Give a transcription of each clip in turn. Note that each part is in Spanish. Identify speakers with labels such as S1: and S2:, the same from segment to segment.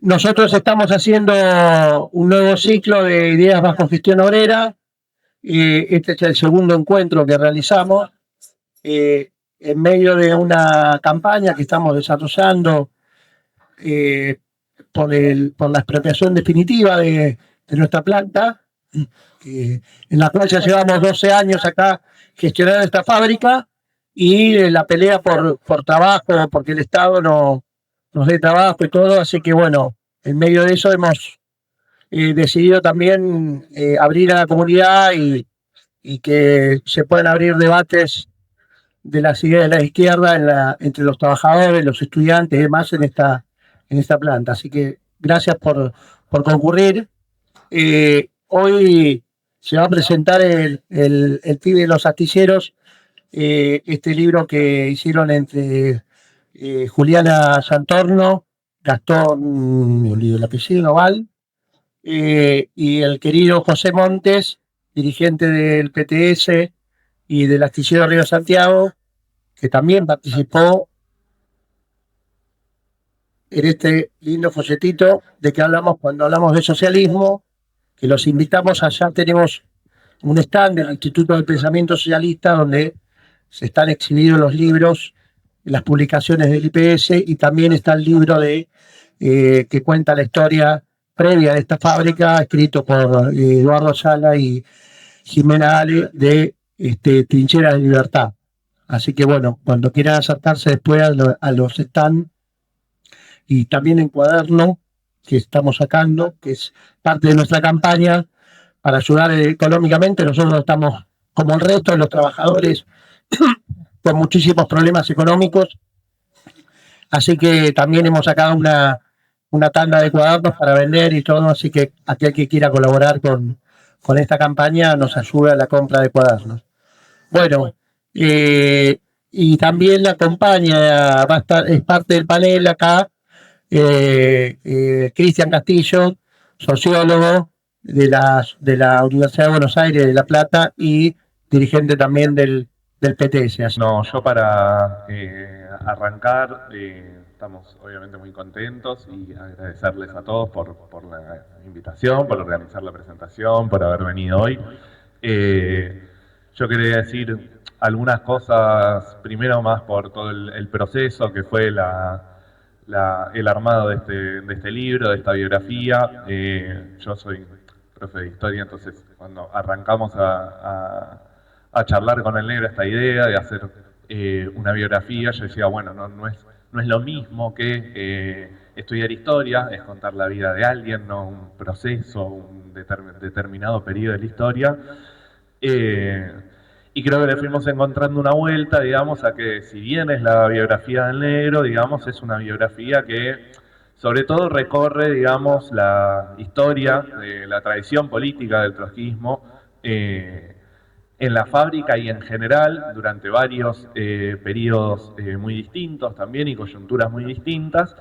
S1: Nosotros estamos haciendo un nuevo ciclo de ideas bajo gestión obrera. Este es el segundo encuentro que realizamos en medio de una campaña que estamos desarrollando eh, por la expropiación definitiva de nuestra planta, en la cual ya llevamos 12 años acá gestionando esta fábrica y la pelea por trabajo, porque el Estado nos dé trabajo y todo. Así que bueno, en medio de eso hemos decidido también abrir a la comunidad y que se puedan abrir debates de las ideas de la izquierda entre los trabajadores, los estudiantes y demás en esta planta. Así que gracias por concurrir. Hoy se va a presentar el pibe de los astilleros, este libro que hicieron entre Juliana Santorno, Gastón, me olvido el apellido, Noval, y el querido José Montes, dirigente del PTS y del astillero Río Santiago, que también participó en este lindo folletito de que hablamos cuando hablamos de socialismo, que los invitamos. Allá tenemos un stand del Instituto del Pensamiento Socialista donde se están exhibidos los libros, las publicaciones del IPS, y también está el libro que cuenta la historia previa de esta fábrica, escrito por Eduardo Sala y Jimena Ale, de Trincheras de Libertad. Así que bueno, cuando quieran acercarse después a los stands, y también en Cuaderno, que estamos sacando, que es parte de nuestra campaña para ayudar económicamente. Nosotros estamos, como el resto de los trabajadores, con muchísimos problemas económicos, así que también hemos sacado una tanda de cuadernos para vender y todo, así que aquel que quiera colaborar con esta campaña nos ayuda a la compra de cuadernos. Bueno, y también la acompaña, va a estar, es parte del panel acá, Cristian Castillo, sociólogo de la Universidad de Buenos Aires de La Plata y dirigente también del PTS. Así.
S2: No, yo para arrancar, estamos obviamente muy contentos y agradecerles a todos por la invitación, por organizar la presentación, por haber venido hoy. Yo quería decir algunas cosas, primero más por todo el proceso que fue el armado de este libro, de esta biografía. Yo soy profe de historia, entonces cuando arrancamos a charlar con el negro esta idea de hacer una biografía, yo decía, bueno, no es lo mismo que estudiar historia, es contar la vida de alguien, no un proceso, un determinado periodo de la historia. Y creo que le fuimos encontrando una vuelta, digamos, a que si bien es la biografía del negro, digamos, es una biografía que sobre todo recorre, digamos, la historia de la tradición política del trotskismo en la fábrica y en general durante varios periodos muy distintos también y coyunturas muy distintas.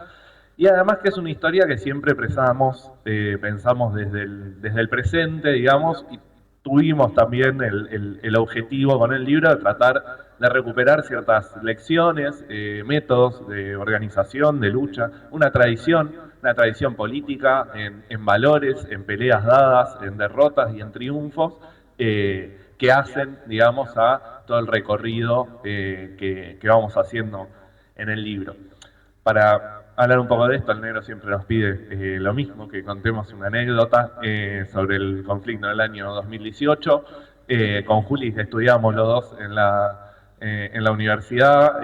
S2: Y además que es una historia que siempre pensamos desde el presente, digamos, y tuvimos también el objetivo con el libro de tratar de recuperar ciertas lecciones, métodos de organización, de lucha, una tradición política en valores, en peleas dadas, en derrotas y en triunfos, que hacen, digamos, a todo el recorrido que vamos haciendo en el libro. Para hablar un poco de esto, el negro siempre nos pide lo mismo, que contemos una anécdota sobre el conflicto del año 2018. Con Juli estudiamos los dos en la universidad,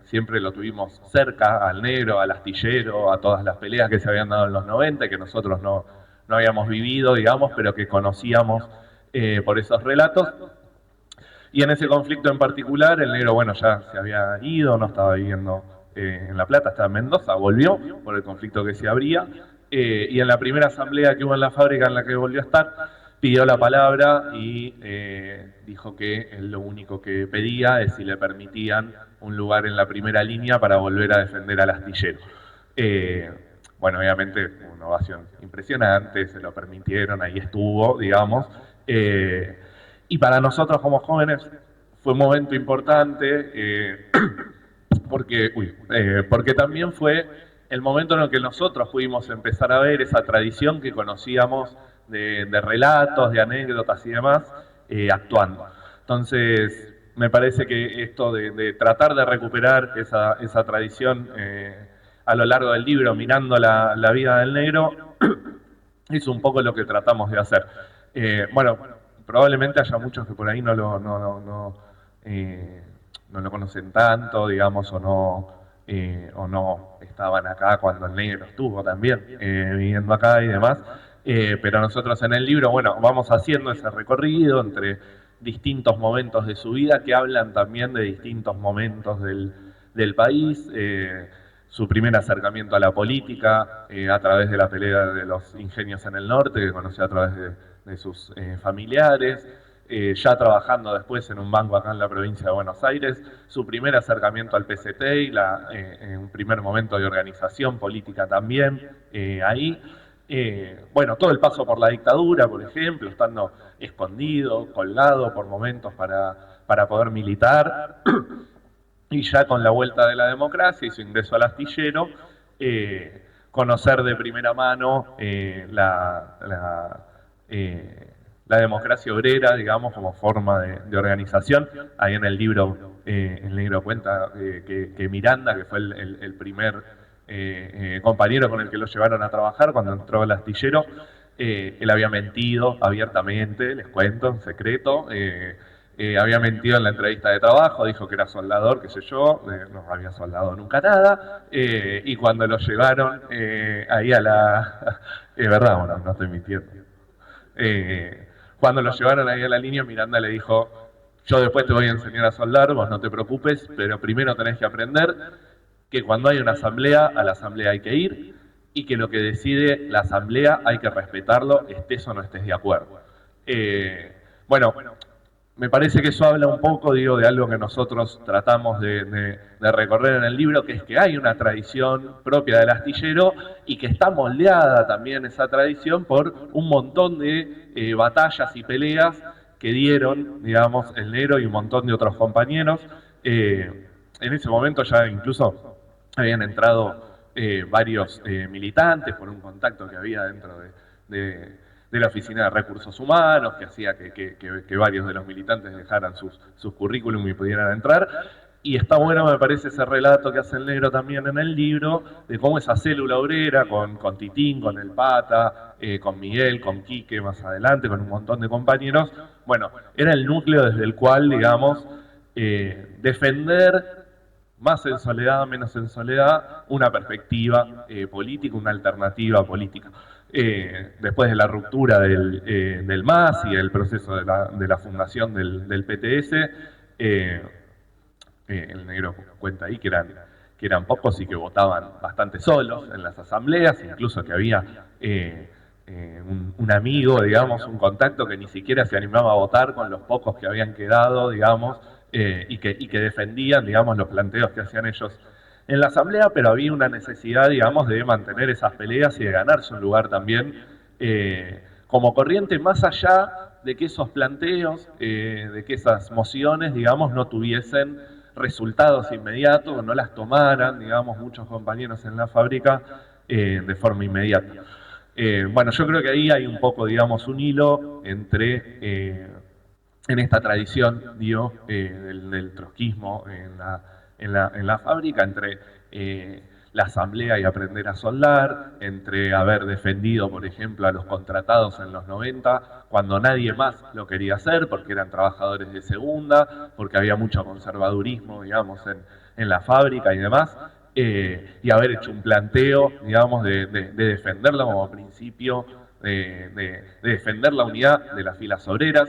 S2: siempre lo tuvimos cerca al negro, al astillero, a todas las peleas que se habían dado en los 90, que nosotros no habíamos vivido, digamos, pero que conocíamos por esos relatos. Y en ese conflicto en particular, el negro, bueno, ya se había ido, no estaba viviendo en La Plata, estaba en Mendoza, volvió por el conflicto que se abría, y en la primera asamblea que hubo en la fábrica en la que volvió a estar, pidió la palabra y dijo que él lo único que pedía es si le permitían un lugar en la primera línea para volver a defender al astillero. Bueno, obviamente una ovación impresionante, se lo permitieron, ahí estuvo, digamos. Y para nosotros como jóvenes fue un momento importante porque también fue el momento en el que nosotros pudimos empezar a ver esa tradición que conocíamos de relatos, de anécdotas y demás, actuando. Entonces, me parece que esto de tratar de recuperar esa tradición a lo largo del libro, mirando la vida del negro, es un poco lo que tratamos de hacer. Bueno, probablemente haya muchos que por ahí no lo conocen tanto, digamos, o no estaban acá cuando el negro estuvo también viviendo acá y demás. Pero nosotros en el libro, bueno, vamos haciendo ese recorrido entre distintos momentos de su vida que hablan también de distintos momentos del país. Su primer acercamiento a la política a través de la pelea de los ingenios en el norte, que conoció a través de sus familiares, ya trabajando después en un banco acá en la provincia de Buenos Aires, su primer acercamiento al PCT y un primer momento de organización política también ahí. Bueno, todo el paso por la dictadura, por ejemplo, estando escondido, colgado por momentos para poder militar, y ya con la vuelta de la democracia y su ingreso al astillero, conocer de primera mano la democracia obrera, digamos, como forma de organización. Ahí en el libro cuenta que Miranda, que fue el primer compañero con el que lo llevaron a trabajar cuando entró al astillero, él había mentido abiertamente, les cuento, en secreto. Había mentido en la entrevista de trabajo, dijo que era soldador, qué sé yo, no había soldado nunca nada, y cuando lo llevaron ahí a la... Es verdad, bueno, no estoy mintiendo. Cuando lo llevaron ahí a la línea, Miranda le dijo, yo después te voy a enseñar a soldar, vos no te preocupes, pero primero tenés que aprender que cuando hay una asamblea, a la asamblea hay que ir, y que lo que decide la asamblea hay que respetarlo, estés o no estés de acuerdo. Bueno, me parece que eso habla un poco, digo, de algo que nosotros tratamos de recorrer en el libro, que es que hay una tradición propia del astillero y que está moldeada también esa tradición por un montón de batallas y peleas que dieron, digamos, el negro y un montón de otros compañeros. En ese momento ya incluso habían entrado varios militantes por un contacto que había dentro de la Oficina de Recursos Humanos, que hacía que varios de los militantes dejaran sus currículum y pudieran entrar. Y está bueno, me parece, ese relato que hace el negro también en el libro, de cómo esa célula obrera, con Titín, con el Pata, con Miguel, con Quique más adelante, con un montón de compañeros, bueno, era el núcleo desde el cual, digamos, defender, más en soledad, menos en soledad, una perspectiva política, una alternativa política. Después de la ruptura del MAS y el proceso de la fundación del PTS, el negro cuenta ahí que eran pocos y que votaban bastante solos en las asambleas, incluso que había un amigo, digamos, un contacto que ni siquiera se animaba a votar con los pocos que habían quedado, digamos, y que defendían, digamos, los planteos que hacían ellos en la asamblea, pero había una necesidad, digamos, de mantener esas peleas y de ganarse un lugar también como corriente, más allá de que esos planteos, de que esas mociones, digamos, no tuviesen resultados inmediatos, no las tomaran, digamos, muchos compañeros en la fábrica de forma inmediata. Bueno, yo creo que ahí hay un poco, digamos, un hilo entre en esta tradición, digo, del trotskismo en la fábrica, entre la asamblea y aprender a soldar, entre haber defendido, por ejemplo, a los contratados en los 90, cuando nadie más lo quería hacer, porque eran trabajadores de segunda, porque había mucho conservadurismo, digamos, en la fábrica y demás, y haber hecho un planteo, digamos, de defenderlo como principio, de defender la unidad de las filas obreras,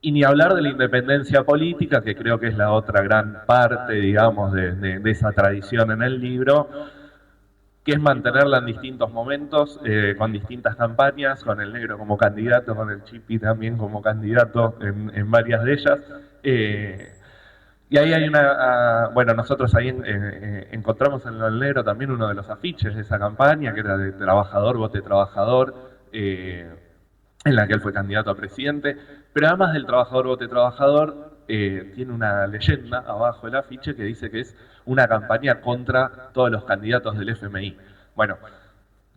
S2: y ni hablar de la independencia política, que creo que es la otra gran parte, digamos, de esa tradición en el libro, que es mantenerla en distintos momentos, con distintas campañas, con el negro como candidato, con el Chipi también como candidato en varias de ellas. Y ahí hay bueno, nosotros ahí encontramos en el negro también uno de los afiches de esa campaña, que era de trabajador, vote trabajador, en la que él fue candidato a presidente. Pero además del trabajador vote trabajador, tiene una leyenda abajo del afiche que dice que es una campaña contra todos los candidatos del FMI. Bueno,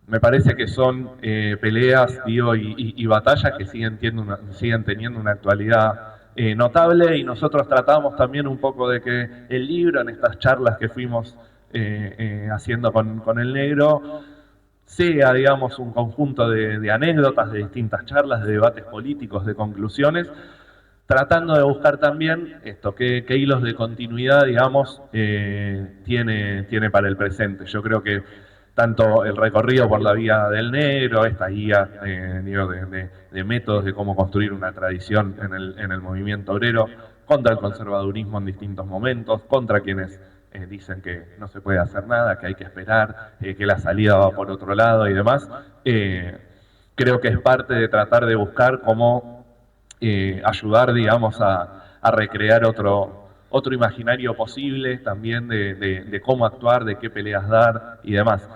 S2: me parece que son peleas, digo, y batallas que siguen teniendo una actualidad notable, y nosotros tratamos también un poco de que el libro, en estas charlas que fuimos haciendo con el negro, sea, digamos, un conjunto de anécdotas, de distintas charlas, de debates políticos, de conclusiones, tratando de buscar también esto, qué hilos de continuidad, digamos, tiene para el presente. Yo creo que tanto el recorrido por la vía del negro, esta guía de métodos de cómo construir una tradición en el movimiento obrero, contra el conservadurismo en distintos momentos, contra quienes dicen que no se puede hacer nada, que hay que esperar, que la salida va por otro lado y demás, creo que es parte de tratar de buscar cómo ayudar, digamos, a recrear otro imaginario posible también de cómo actuar, de qué peleas dar y demás.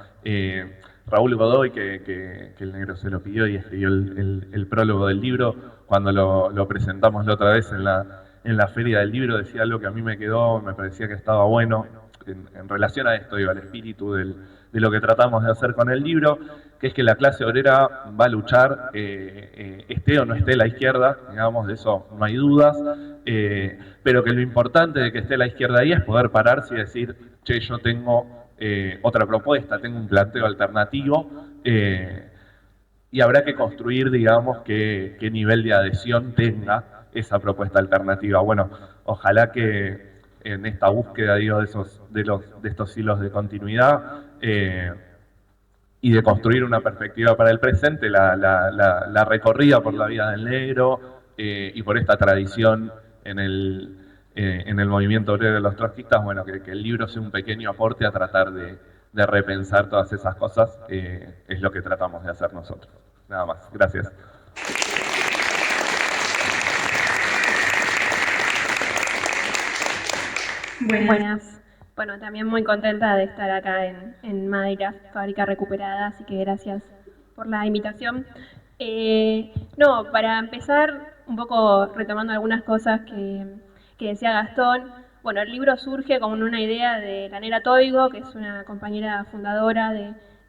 S2: Raúl Godoy, que el negro se lo pidió y escribió el prólogo del libro, cuando lo presentamos la otra vez en la Feria del Libro, decía algo que a mí me quedó, me parecía que estaba bueno, en relación a esto, digo, al espíritu de lo que tratamos de hacer con el libro, que es que la clase obrera va a luchar, esté o no esté la izquierda, digamos, de eso no hay dudas, pero que lo importante de que esté la izquierda ahí es poder pararse y decir, che, yo tengo otra propuesta, tengo un planteo alternativo, y habrá que construir, digamos, qué nivel de adhesión tenga esa propuesta alternativa. Bueno, ojalá que en esta búsqueda, digo, de estos hilos de continuidad y de construir una perspectiva para el presente, la recorrida por la vida del negro y por esta tradición en el movimiento obrero de los trotskistas, bueno, que el libro sea un pequeño aporte a tratar de repensar todas esas cosas, es lo que tratamos de hacer nosotros. Nada más, gracias.
S3: Buenas. Bueno, también muy contenta de estar acá en Madeira, Fábrica Recuperada, así que gracias por la invitación. No, para empezar, un poco retomando algunas cosas que decía Gastón. Bueno, el libro surge como una idea de la Nera Toigo, que es una compañera fundadora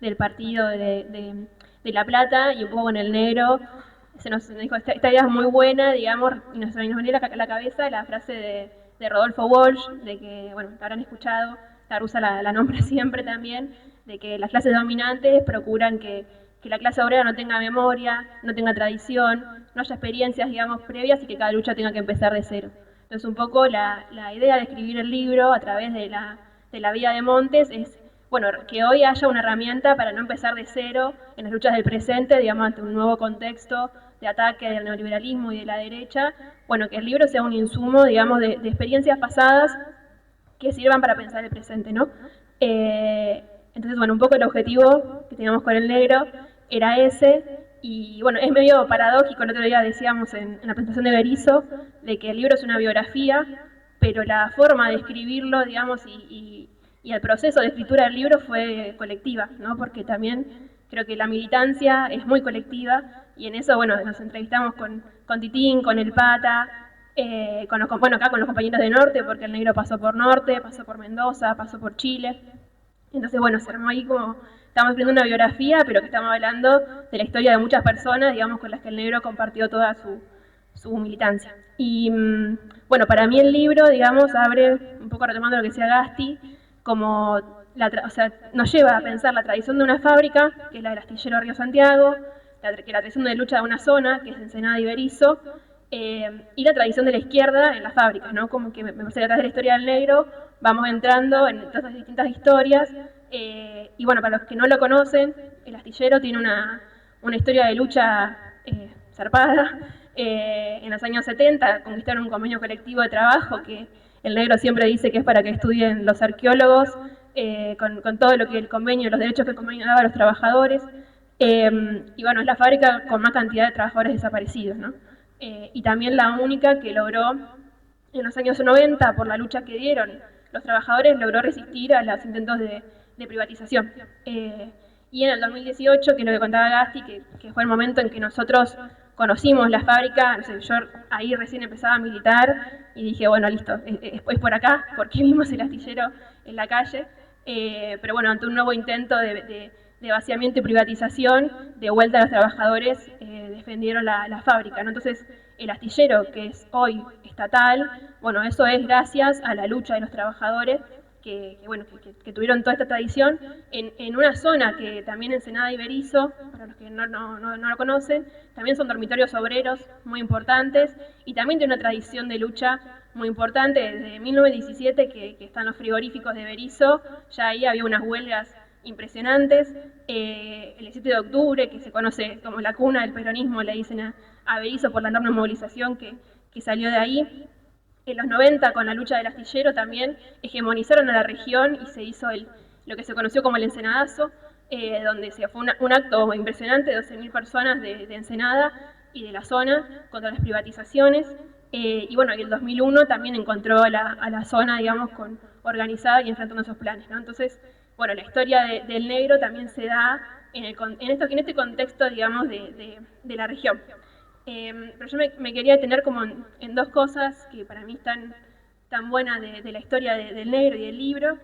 S3: del partido de La Plata, y un poco con el negro se nos dijo, esta idea es muy buena, digamos, y nos venía a la cabeza la frase de Rodolfo Walsh, de que, bueno, te habrán escuchado, la rusa la nombra siempre también, de que las clases dominantes procuran que la clase obrera no tenga memoria, no tenga tradición, no haya experiencias, digamos, previas, y que cada lucha tenga que empezar de cero. Entonces, un poco la idea de escribir el libro a través de la vida de Montes es, bueno, que hoy haya una herramienta para no empezar de cero en las luchas del presente, digamos, ante un nuevo contexto de ataque del neoliberalismo y de la derecha. Bueno, que el libro sea un insumo, digamos, de experiencias pasadas que sirvan para pensar el presente, ¿no? Entonces, bueno, un poco el objetivo que teníamos con el negro era ese, y bueno, es medio paradójico, el otro día decíamos en la presentación de Berizo, de que el libro es una biografía, pero la forma de escribirlo, digamos, y el proceso de escritura del libro fue colectiva, ¿no? Porque también creo que la militancia es muy colectiva, y en eso, bueno, nos entrevistamos con Titín, con el Pata, bueno, acá con los compañeros de Norte, porque el negro pasó por Norte, pasó por Mendoza, pasó por Chile. Entonces, bueno, se armó ahí como, estamos escribiendo una biografía, pero que estamos hablando de la historia de muchas personas, digamos, con las que el negro compartió toda su militancia. Y, bueno, para mí el libro, digamos, abre, un poco retomando lo que decía Gasti, como, o sea, nos lleva a pensar la tradición de una fábrica, que es la del astillero Río Santiago, la tradición de lucha de una zona, que es Ensenada y Berizo, y la tradición de la izquierda en las fábricas, ¿no? Como que me parece que atrás de la historia del negro vamos entrando en todas las distintas historias, y bueno, para los que no lo conocen, el astillero tiene una historia de lucha zarpada. En los años 70 conquistaron un convenio colectivo de trabajo que el negro siempre dice que es para que estudien los arqueólogos, con todo lo que el convenio, los derechos que el convenio daba a los trabajadores, y bueno, es la fábrica con más cantidad de trabajadores desaparecidos, ¿no? Y también la única que logró, en los años 90, por la lucha que dieron los trabajadores, logró resistir a los intentos de privatización. Y en el 2018, que es lo que contaba Gasti, que fue el momento en que nosotros conocimos la fábrica, no sé, yo ahí recién empezaba a militar y dije, bueno, listo, es por acá, porque vimos el astillero en la calle. Pero bueno, ante un nuevo intento de vaciamiento y privatización, de vuelta a los trabajadores defendieron la fábrica, ¿no? Entonces, el astillero, que es hoy estatal, bueno, eso es gracias a la lucha de los trabajadores que tuvieron toda esta tradición en una zona que también Ensenada y Berisso, para los que no lo conocen, también son dormitorios obreros muy importantes y también tiene una tradición de lucha muy importante. Desde 1917 que están los frigoríficos de Berisso, ya ahí había unas huelgas impresionantes. El 17 de octubre, que se conoce como la cuna del peronismo, le dicen a Berisso por la enorme movilización que salió de ahí. En los 90, con la lucha del astillero, también hegemonizaron a la región y se hizo lo que se conoció como el Ensenadazo, donde fue un acto impresionante de 12.000 personas de Ensenada y de la zona contra las privatizaciones. Y bueno, y el 2001 también encontró a la zona, digamos, organizada y enfrentando esos planes, ¿no? Entonces, bueno, la historia del negro también se da en este contexto, digamos, de la región. Pero yo me quería detener como en dos cosas que para mí están tan buenas de la historia del negro y del libro.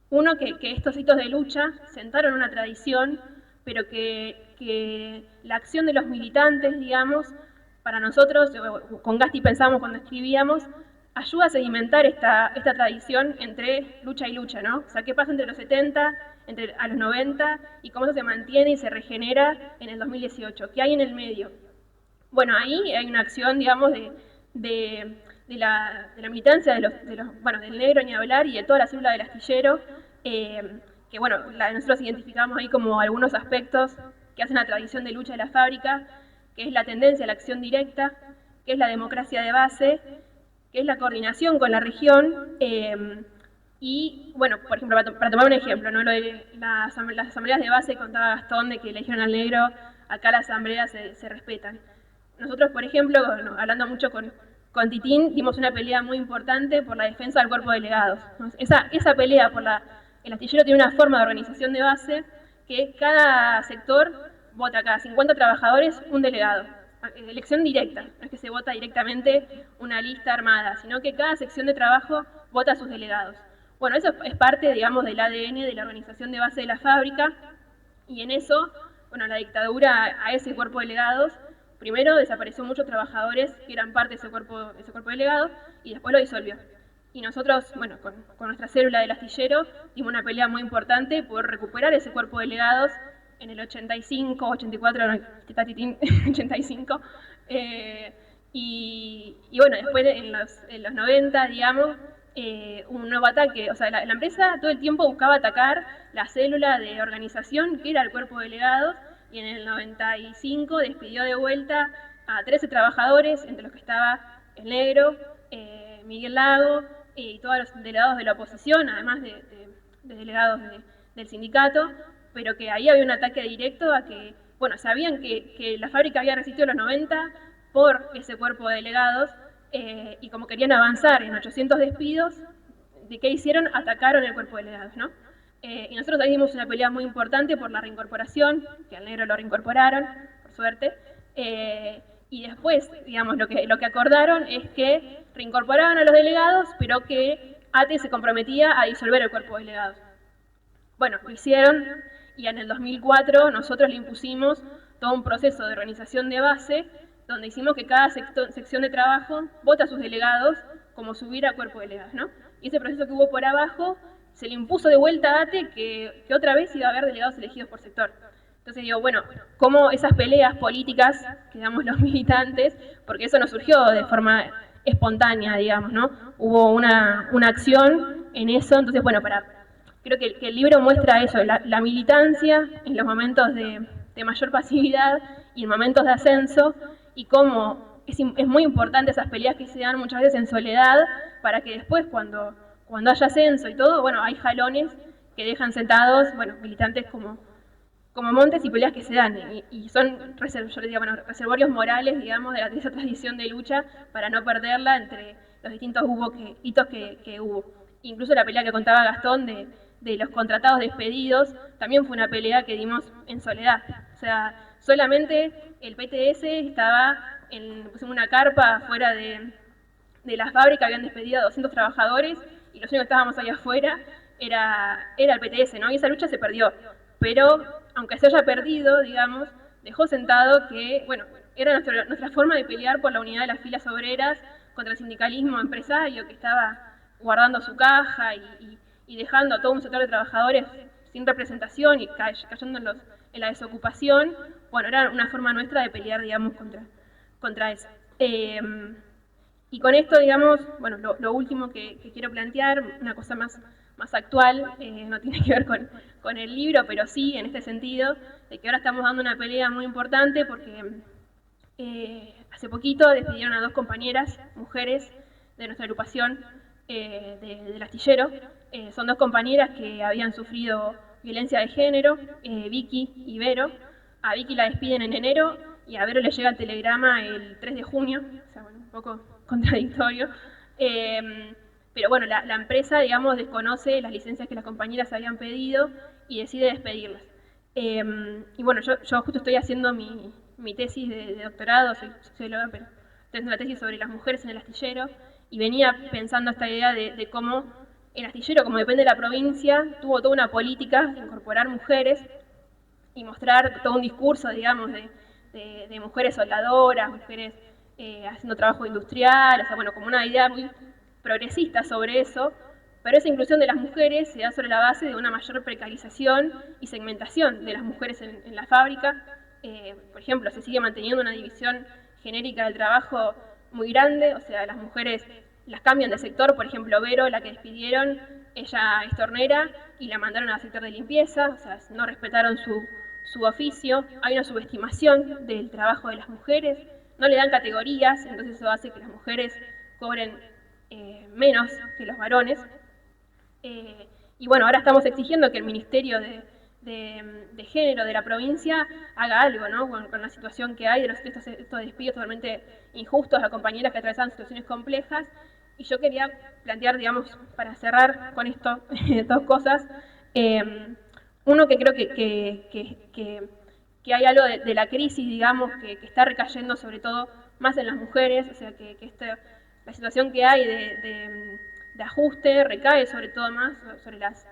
S3: Uno, que estos hitos de lucha sentaron una tradición, pero que la acción de los militantes, digamos, para nosotros, con Gasti pensamos cuando escribíamos, ayuda a sedimentar esta tradición entre lucha y lucha, ¿no? O sea, ¿qué pasa entre los 70, a los 90, y cómo eso se mantiene y se regenera en el 2018? ¿Qué hay en el medio? Bueno, ahí hay una acción, digamos, de la militancia del negro, ni hablar, y de toda la célula del astillero, que bueno, nosotros identificamos ahí como algunos aspectos que hacen la tradición de lucha de la fábrica, que es la tendencia a la acción directa, que es la democracia de base, que es la coordinación con la región, y bueno, por ejemplo, para tomar un ejemplo, ¿no? Lo de las asambleas de base, contaba Gastón, de que eligieron al negro, acá las asambleas se respetan. Nosotros, por ejemplo, hablando mucho con Titín, dimos una pelea muy importante por la defensa del cuerpo de delegados, ¿no? Esa pelea por el astillero tiene una forma de organización de base que cada sector vota, cada 50 trabajadores, un delegado. Elección directa, no es que se vota directamente una lista armada, sino que cada sección de trabajo vota a sus delegados. Bueno, eso es parte, digamos, del ADN de la organización de base de la fábrica, y en eso, bueno, la dictadura a ese cuerpo de delegados, primero desapareció muchos trabajadores que eran parte de ese cuerpo de delegados, y después lo disolvió. Y nosotros, bueno, con nuestra célula del astillero, dimos una pelea muy importante por recuperar ese cuerpo de delegados en el 85, 84, no, está Titín, 85, y bueno, después en los 90, digamos, un nuevo ataque. O sea, la empresa todo el tiempo buscaba atacar la célula de organización que era el cuerpo de delegados, y en el 95 despidió de vuelta a 13 trabajadores, entre los que estaba el negro, Miguel Lago, y todos los delegados de la oposición, además de delegados del sindicato, pero que ahí había un ataque directo a que, bueno, sabían que la fábrica había resistido los 90 por ese cuerpo de delegados, y como querían avanzar en 800 despidos, ¿de qué hicieron? Atacaron el cuerpo de delegados, ¿no? Y nosotros ahí dimos una pelea muy importante por la reincorporación, que al negro lo reincorporaron, por suerte, y después, digamos, lo que acordaron es que reincorporaban a los delegados, pero que ATE se comprometía a disolver el cuerpo de delegados. Bueno, lo hicieron, y en el 2004 nosotros le impusimos todo un proceso de organización de base, donde hicimos que cada sección de trabajo vota a sus delegados como si hubiera cuerpo de delegados, ¿no? Y ese proceso que hubo por abajo se le impuso de vuelta a ATE que otra vez iba a haber delegados elegidos por sector. Entonces digo, bueno, cómo esas peleas políticas que damos los militantes, porque eso no surgió de forma espontánea, digamos, ¿no? Hubo una acción en eso. Entonces, bueno, creo que el libro muestra eso, la militancia en los momentos de mayor pasividad y en momentos de ascenso, y cómo es muy importante esas peleas que se dan muchas veces en soledad, para que después cuando haya ascenso y todo, bueno, hay jalones que dejan sentados, bueno, militantes como Montes, y peleas que se dan, y son reservorios morales, digamos, de esa tradición de lucha, para no perderla entre los distintos hitos que hubo. Incluso la pelea que contaba Gastón de los contratados despedidos, también fue una pelea que dimos en soledad. O sea, solamente el PTS estaba pusimos una carpa afuera de la fábrica, habían despedido a 200 trabajadores y los únicos que estábamos ahí afuera era el PTS, ¿no? Y esa lucha se perdió. Pero, aunque se haya perdido, digamos, dejó sentado que, bueno, era nuestra forma de pelear por la unidad de las filas obreras contra el sindicalismo empresario que estaba guardando su caja y dejando a todo un sector de trabajadores sin representación y cayendo en la desocupación. Bueno, era una forma nuestra de pelear, digamos, contra eso. Y con esto, digamos, bueno, lo último que quiero plantear, una cosa más actual, no tiene que ver con el libro, pero sí en este sentido, de que ahora estamos dando una pelea muy importante porque hace poquito despidieron a 2 compañeras, mujeres, de nuestra agrupación del astillero. Son 2 compañeras que habían sufrido violencia de género, Vicky y Vero. A Vicky la despiden en enero y a Vero le llega el telegrama el 3 de junio, o sea, bueno, un poco contradictorio. Pero bueno, la empresa, digamos, desconoce las licencias que las compañeras habían pedido y decide despedirlas. Y bueno, yo justo estoy haciendo mi tesis de doctorado, soy socióloga, pero estoy haciendo la tesis sobre las mujeres en el astillero y venía pensando esta idea de cómo el astillero, como depende de la provincia, tuvo toda una política de incorporar mujeres y mostrar todo un discurso, digamos, de mujeres soldadoras, mujeres haciendo trabajo industrial, o sea, bueno, como una idea muy progresista sobre eso, pero esa inclusión de las mujeres se da sobre la base de una mayor precarización y segmentación de las mujeres en la fábrica. Por ejemplo, se sigue manteniendo una división genérica del trabajo muy grande, o sea, las mujeres las cambian de sector. Por ejemplo, Vero, la que despidieron, ella es tornera y la mandaron al sector de limpieza, o sea, no respetaron su oficio. Hay una subestimación del trabajo de las mujeres, no le dan categorías, entonces eso hace que las mujeres cobren menos que los varones. Y bueno, ahora estamos exigiendo que el Ministerio de Género de la provincia haga algo, ¿no? Con la situación que hay de estos despidos totalmente injustos a compañeras que atravesan situaciones complejas. Y yo quería plantear, digamos, para cerrar con esto, 2 cosas. Uno, que creo que hay algo de la crisis, digamos, que está recayendo sobre todo más en las mujeres, o sea, la situación que hay de ajuste recae sobre todo más sobre las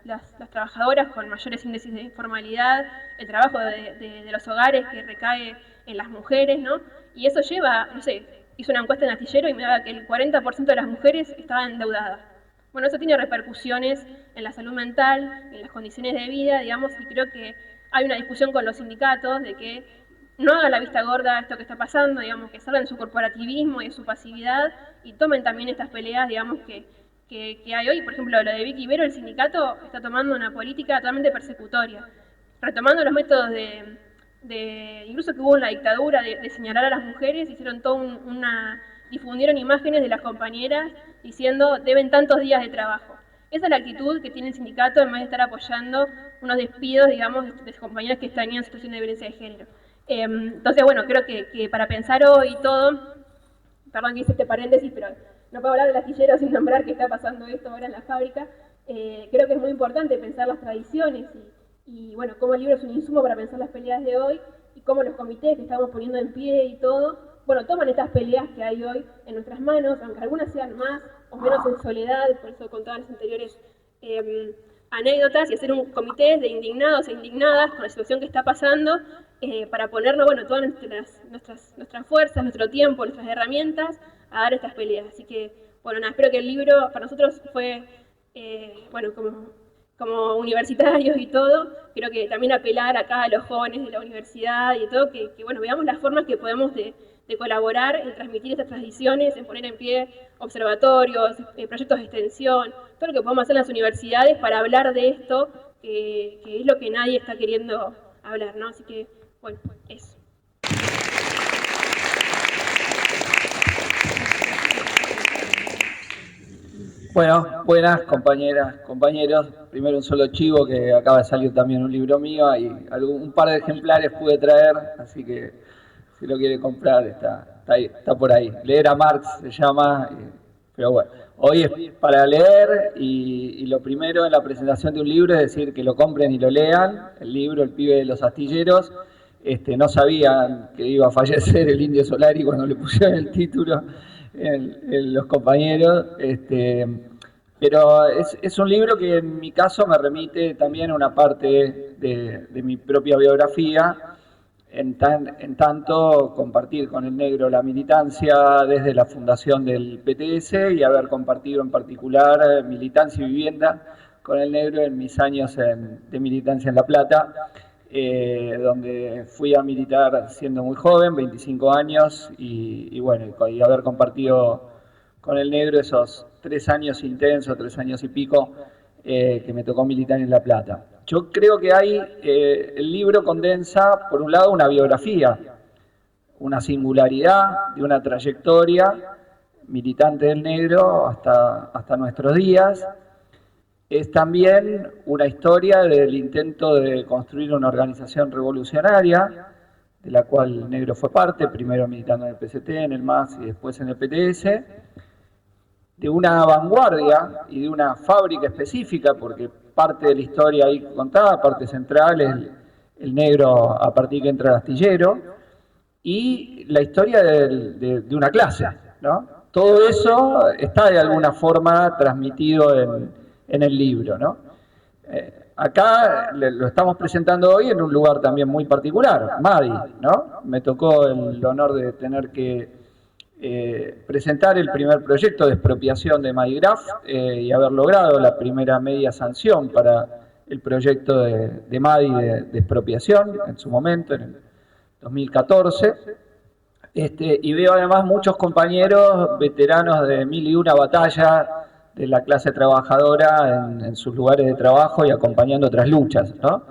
S3: trabajadoras con mayores índices de informalidad, el trabajo de los hogares que recae en las mujeres, ¿no? Y eso lleva, no sé, hice una encuesta en Astillero y me daba que el 40% de las mujeres estaban endeudadas. Bueno, eso tiene repercusiones en la salud mental, en las condiciones de vida, digamos, y creo que hay una discusión con los sindicatos de que no hagan la vista gorda a esto que está pasando, digamos, que salgan de su corporativismo y de su pasividad y tomen también estas peleas, digamos, que hay hoy. Por ejemplo, lo de Vicky Vero, el sindicato está tomando una política totalmente persecutoria, retomando los métodos incluso que hubo en la dictadura, de señalar a las mujeres, hicieron difundieron imágenes de las compañeras diciendo deben tantos días de trabajo. Esa es la actitud que tiene el sindicato en vez de estar apoyando unos despidos, digamos, de compañeras que están en situación de violencia de género. Entonces, bueno, creo que para pensar hoy todo, perdón que hice este paréntesis, pero no puedo hablar del astillero sin nombrar que está pasando esto ahora en la fábrica. Creo que es muy importante pensar las tradiciones y bueno, cómo el libro es un insumo para pensar las peleas de hoy y cómo los comités que estamos poniendo en pie y todo, bueno, toman estas peleas que hay hoy en nuestras manos, aunque algunas sean más o menos en soledad, por eso contaba las anteriores anécdotas, y hacer un comité de indignados e indignadas con la situación que está pasando, para ponernos, bueno, todas nuestras fuerzas, nuestro tiempo, nuestras herramientas a dar estas peleas. Así que, bueno, nada, espero que el libro para nosotros fue, bueno, como universitarios y todo, creo que también apelar acá a los jóvenes de la universidad y todo, que bueno, veamos las formas que podemos de colaborar en transmitir estas tradiciones, en poner en pie observatorios, proyectos de extensión, todo lo que podamos hacer en las universidades para hablar de esto, que es lo que nadie está queriendo hablar, ¿no? Así que, bueno, eso.
S4: Bueno, buenas compañeras, compañeros. Primero un solo chivo, que acaba de salir también un libro mío y un par de ejemplares pude traer, así que si lo quiere comprar está ahí, está por ahí. Leer a Marx se llama, pero bueno, hoy es para leer y lo primero en la presentación de un libro es decir que lo compren y lo lean, el libro El pibe de los astilleros. No sabían que iba a fallecer el Indio Solari cuando le pusieron el título los compañeros. Pero es un libro que en mi caso me remite también a una parte de mi propia biografía, en tanto compartir con el negro la militancia desde la fundación del PTS y haber compartido en particular militancia y vivienda con el negro en mis años de militancia en La Plata, donde fui a militar siendo muy joven, 25 años, y bueno, y haber compartido con el negro esos 3 años intensos, 3 años y pico, que me tocó militar en La Plata. Yo creo que el libro condensa, por un lado, una biografía, una singularidad de una trayectoria militante del negro hasta nuestros días. Es también una historia del intento de construir una organización revolucionaria, de la cual el negro fue parte, primero militando en el PCT, en el MAS y después en el PTS, de una vanguardia y de una fábrica específica, porque parte de la historia ahí contada, parte central, es el negro a partir que entra al astillero, y la historia de una clase, ¿no? Todo eso está de alguna forma transmitido en el libro, ¿no? Acá lo estamos presentando hoy en un lugar también muy particular, Madi, ¿no? Me tocó el honor de tener que presentar el primer proyecto de expropiación de Madigraf y haber logrado la primera media sanción para el proyecto de Madi de expropiación en su momento, en el 2014. Y veo además muchos compañeros veteranos de 1001 batallas de la clase trabajadora en sus lugares de trabajo y acompañando otras luchas, ¿no?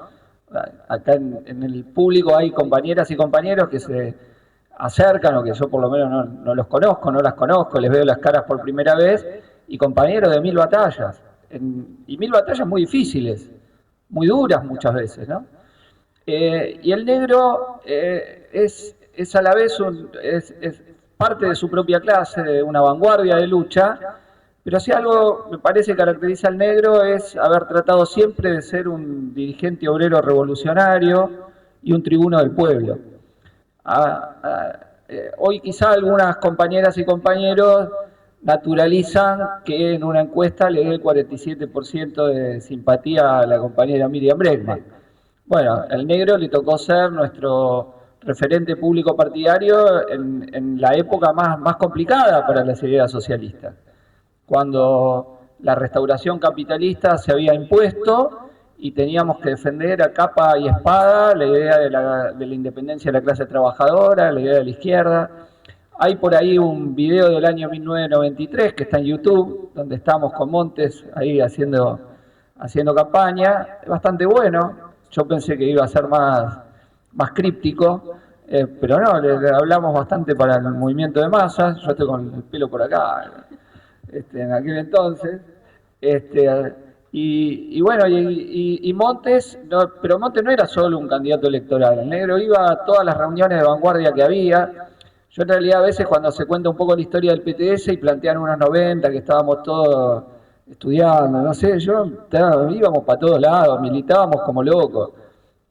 S4: Acá en el público hay compañeras y compañeros que se acercan, o que yo por lo menos no los conozco, no las conozco, les veo las caras por primera vez, y compañeros de 1000 batallas, y 1000 batallas muy difíciles, muy duras muchas veces, ¿no? Y el negro es a la vez es parte de su propia clase, de una vanguardia de lucha, pero si algo me parece que caracteriza al negro es haber tratado siempre de ser un dirigente obrero revolucionario y un tribuno del pueblo. Hoy quizá algunas compañeras y compañeros naturalizan que en una encuesta le dé el 47% de simpatía a la compañera Miriam Bregman. Bueno, el negro le tocó ser nuestro referente público partidario en la época más complicada para las ideas socialistas, cuando la restauración capitalista se había impuesto y teníamos que defender a capa y espada la idea de la independencia de la clase trabajadora, la idea de la izquierda. Hay por ahí un video del año 1993 que está en YouTube, donde estamos con Montes ahí haciendo campaña, bastante bueno. Yo pensé que iba a ser más críptico, pero no, le hablamos bastante para el movimiento de masas. Yo estoy con el pelo por acá, en aquel entonces. Y bueno, y Montes, pero Montes no era solo un candidato electoral, el negro iba a todas las reuniones de vanguardia que había. Yo en realidad a veces cuando se cuenta un poco la historia del PTS y plantean unos 90 que estábamos todos estudiando, no sé, íbamos para todos lados, militábamos como locos,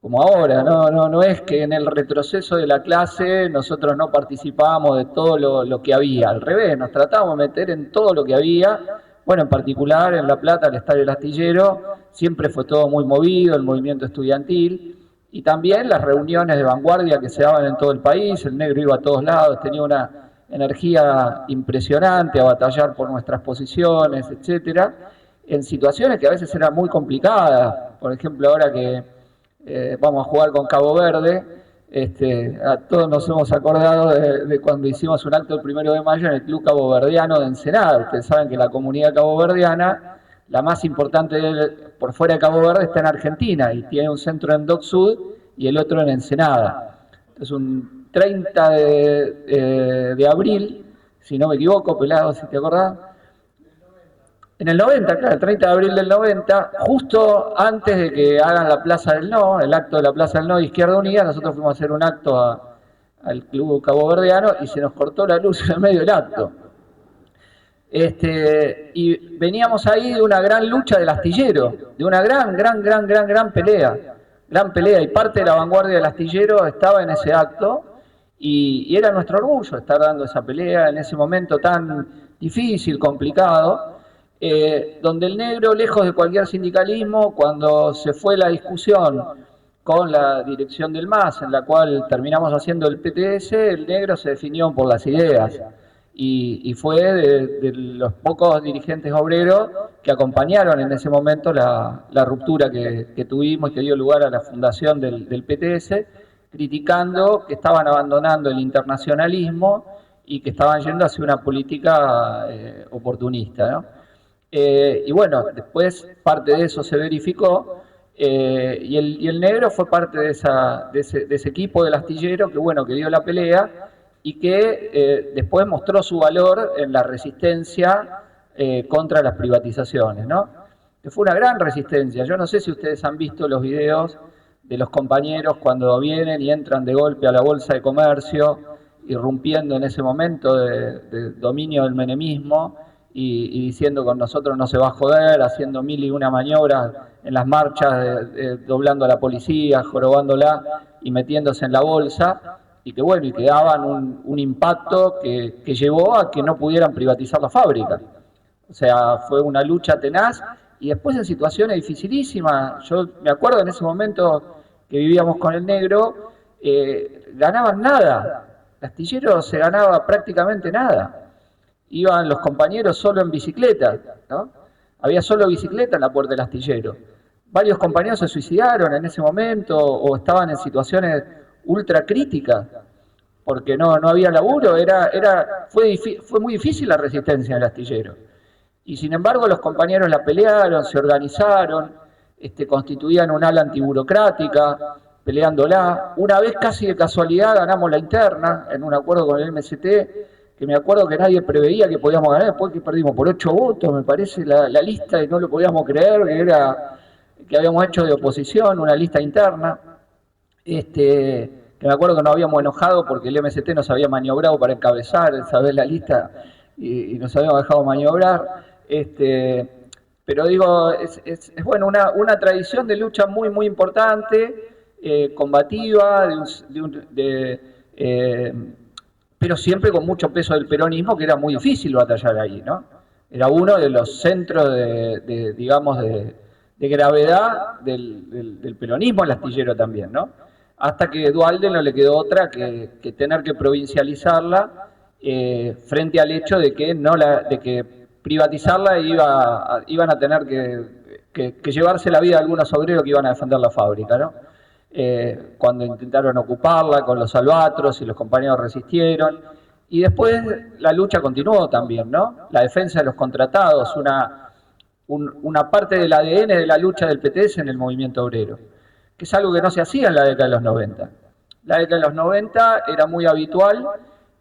S4: como ahora, no es que en el retroceso de la clase nosotros no participábamos de todo lo que había, al revés, nos tratábamos de meter en todo lo que había. Bueno, en particular en La Plata, el Estadio del Astillero, siempre fue todo muy movido, el movimiento estudiantil, y también las reuniones de vanguardia que se daban en todo el país. El negro iba a todos lados, tenía una energía impresionante a batallar por nuestras posiciones, etcétera, en situaciones que a veces eran muy complicadas. Por ejemplo, ahora que vamos a jugar con Cabo Verde, a todos nos hemos acordado de cuando hicimos un acto el 1 de mayo en el Club Caboverdiano de Ensenada. Ustedes saben que la comunidad caboverdiana, la más importante por fuera de Cabo Verde, está en Argentina y tiene un centro en Dock Sud y el otro en Ensenada. Entonces un 30 de abril, si no me equivoco, Pelado, si te acordás, en el 90, claro, el 30 de abril del 90, justo antes de que hagan la Plaza del No, el acto de la Plaza del No de Izquierda Unida, nosotros fuimos a hacer un acto al Club Caboverdiano y se nos cortó la luz en el medio del acto. Y veníamos ahí de una gran lucha del astillero, de una gran pelea gran pelea, y parte de la vanguardia del astillero estaba en ese acto, y era nuestro orgullo estar dando esa pelea en ese momento tan difícil, complicado, donde el negro, lejos de cualquier sindicalismo, cuando se fue la discusión con la dirección del MAS, en la cual terminamos haciendo el PTS, el negro se definió por las ideas, y fue de los pocos dirigentes obreros que acompañaron en ese momento la ruptura que tuvimos y que dio lugar a la fundación del PTS, criticando que estaban abandonando el internacionalismo y que estaban yendo hacia una política oportunista, ¿no? Y bueno, después parte de eso se verificó, y el negro fue parte de ese equipo del astillero que, bueno, que dio la pelea y que después mostró su valor en la resistencia contra las privatizaciones, ¿no? Que fue una gran resistencia. Yo no sé si ustedes han visto los videos de los compañeros cuando vienen y entran de golpe a la Bolsa de Comercio, irrumpiendo en ese momento de dominio del menemismo y diciendo con nosotros no se va a joder, haciendo mil y una maniobras en las marchas, doblando a la policía, jorobándola y metiéndose en la bolsa, y que bueno, y que daban un impacto que llevó a que no pudieran privatizar la fábrica. O sea, fue una lucha tenaz, y después en situaciones dificilísimas. Yo me acuerdo en ese momento que vivíamos con el negro, ganaban nada, el astillero se ganaba prácticamente nada. Iban los compañeros solo en bicicleta, ¿no? Había solo bicicleta en la puerta del astillero. Varios compañeros se suicidaron en ese momento o estaban en situaciones ultra críticas porque no había laburo. Fue muy difícil la resistencia en el astillero. Y sin embargo los compañeros la pelearon, se organizaron, constituían un ala antiburocrática, peleándola. Una vez casi de casualidad ganamos la interna en un acuerdo con el MST, que me acuerdo que nadie preveía que podíamos ganar, después que perdimos por 8 votos, me parece, la lista, y no lo podíamos creer, que habíamos hecho de oposición, una lista interna, que me acuerdo que nos habíamos enojado porque el MST nos había maniobrado para encabezar esa vez la lista y nos habíamos dejado maniobrar. Pero digo, es bueno, una tradición de lucha muy, muy importante, combativa, pero siempre con mucho peso del peronismo, que era muy difícil batallar ahí, ¿no? Era uno de los centros digamos, de gravedad del peronismo, el astillero también, ¿no? Hasta que Duhalde no le quedó otra que tener que provincializarla frente al hecho de que privatizarla iban a tener que llevarse la vida de algunos obreros que iban a defender la fábrica, ¿no? Cuando intentaron ocuparla con los albatros y los compañeros resistieron, y después la lucha continuó también, ¿no? La defensa de los contratados, una parte del ADN de la lucha del PTS en el movimiento obrero, que es algo que no se hacía en la década de los 90. La década de los 90 era muy habitual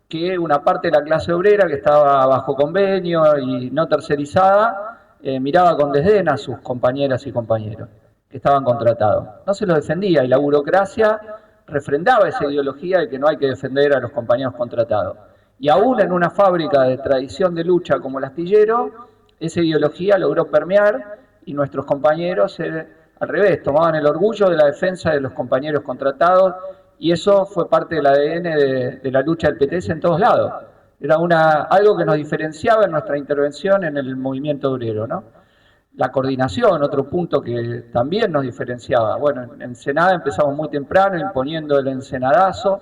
S4: que una parte de la clase obrera que estaba bajo convenio y no tercerizada miraba con desdén a sus compañeras y compañeros que estaban contratados. No se los defendía, y la burocracia refrendaba esa ideología de que no hay que defender a los compañeros contratados. Y aún en una fábrica de tradición de lucha como el astillero, esa ideología logró permear, y nuestros compañeros, al revés, tomaban el orgullo de la defensa de los compañeros contratados, y eso fue parte del ADN de la lucha del PTS en todos lados. Era algo que nos diferenciaba en nuestra intervención en el movimiento obrero, ¿no? La coordinación, otro punto que también nos diferenciaba. Bueno, en Ensenada empezamos muy temprano, imponiendo el ensenadazo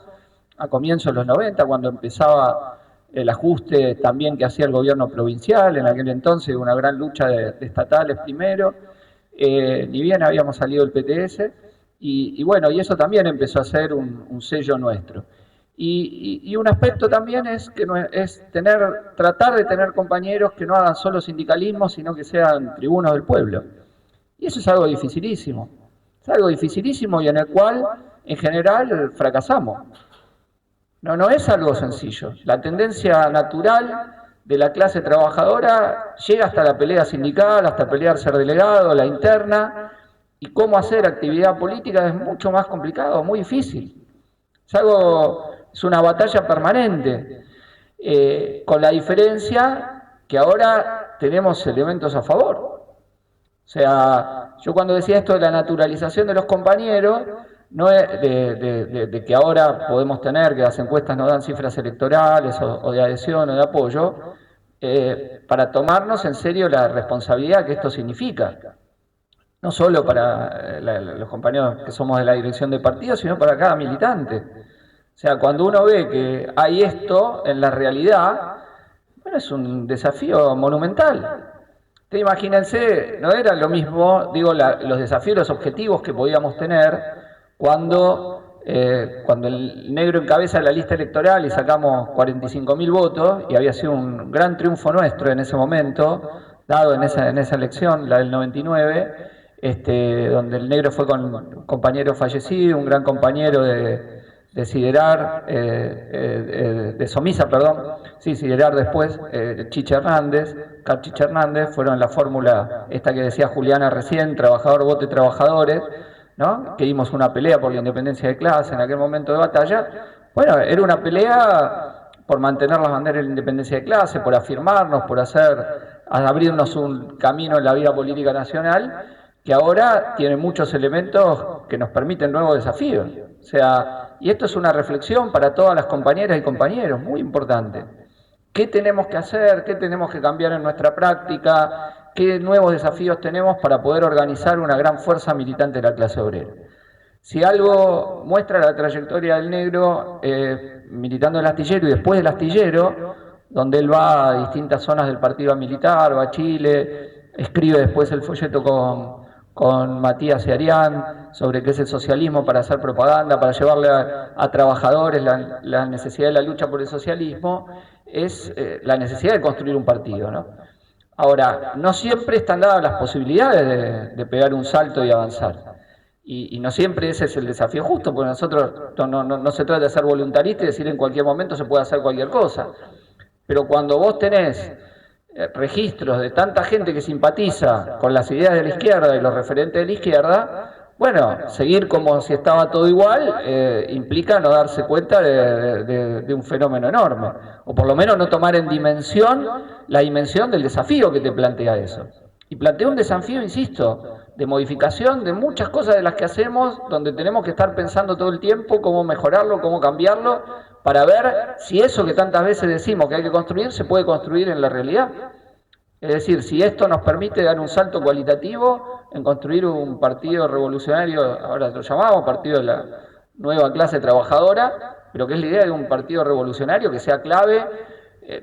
S4: a comienzos de los 90, cuando empezaba el ajuste también que hacía el gobierno provincial, en aquel entonces una gran lucha de estatales primero, ni bien habíamos salido del PTS, y bueno, y eso también empezó a ser un sello nuestro. Y un aspecto también es tratar de tener compañeros que no hagan solo sindicalismo, sino que sean tribunos del pueblo. Y eso es algo dificilísimo. Es algo dificilísimo y en el cual, en general, fracasamos. No es algo sencillo. La tendencia natural de la clase trabajadora llega hasta la pelea sindical, hasta pelear ser delegado, la interna, y cómo hacer actividad política es mucho más complicado, muy difícil. Es una batalla permanente, con la diferencia que ahora tenemos elementos a favor. sea, yo cuando decía esto de la naturalización de los compañeros, no es de que ahora podemos tener, que las encuestas nos dan cifras electorales o de adhesión o de apoyo, para tomarnos en serio la responsabilidad que esto significa. No solo para los compañeros que somos de la dirección de partido, sino para cada militante. O sea, cuando uno ve que hay esto en la realidad, bueno, es un desafío monumental. Ustedes imagínense, no era lo mismo, digo, los desafíos, los objetivos que podíamos tener cuando el negro encabeza la lista electoral y sacamos 45.000 votos, y había sido un gran triunfo nuestro en ese momento, dado en esa elección, la del 99, donde el negro fue con un compañero fallecido, un gran compañero de Siderar, de Somisa, perdón, sí, Siderar después, Chiche Hernández, Carl Chiche Hernández, fueron la fórmula esta que decía Juliana recién, trabajador, vote, trabajadores, ¿no? Que dimos una pelea por la independencia de clase en aquel momento de batalla. Bueno, era una pelea por mantener las banderas de la independencia de clase, por afirmarnos, por abrirnos un camino en la vida política nacional, que ahora tiene muchos elementos que nos permiten nuevos desafíos. O sea, y esto es una reflexión para todas las compañeras y compañeros, muy importante. ¿Qué tenemos que hacer? ¿Qué tenemos que cambiar en nuestra práctica? ¿Qué nuevos desafíos tenemos para poder organizar una gran fuerza militante de la clase obrera? Si algo muestra la trayectoria del negro, militando en el astillero y después del astillero, donde él va a distintas zonas del partido militar, va a Chile, escribe después el folleto con Matías y Arián sobre qué es el socialismo, para hacer propaganda, para llevarle a trabajadores la necesidad de la lucha por el socialismo, es la necesidad de construir un partido, ¿no? Ahora, no siempre están dadas las posibilidades de pegar un salto y avanzar. Y no siempre ese es el desafío justo, porque nosotros no se trata de ser voluntaristas y decir en cualquier momento se puede hacer cualquier cosa. Pero cuando vos tenés registros de tanta gente que simpatiza con las ideas de la izquierda y los referentes de la izquierda, bueno, seguir como si estaba todo igual implica no darse cuenta de un fenómeno enorme, o por lo menos no tomar en dimensión la dimensión del desafío que te plantea eso. Y plantea un desafío, insisto, de modificación de muchas cosas de las que hacemos, donde tenemos que estar pensando todo el tiempo cómo mejorarlo, cómo cambiarlo, para ver si eso que tantas veces decimos que hay que construir, se puede construir en la realidad. Es decir, si esto nos permite dar un salto cualitativo en construir un partido revolucionario, ahora lo llamamos partido de la nueva clase trabajadora, pero que es la idea de un partido revolucionario que sea clave,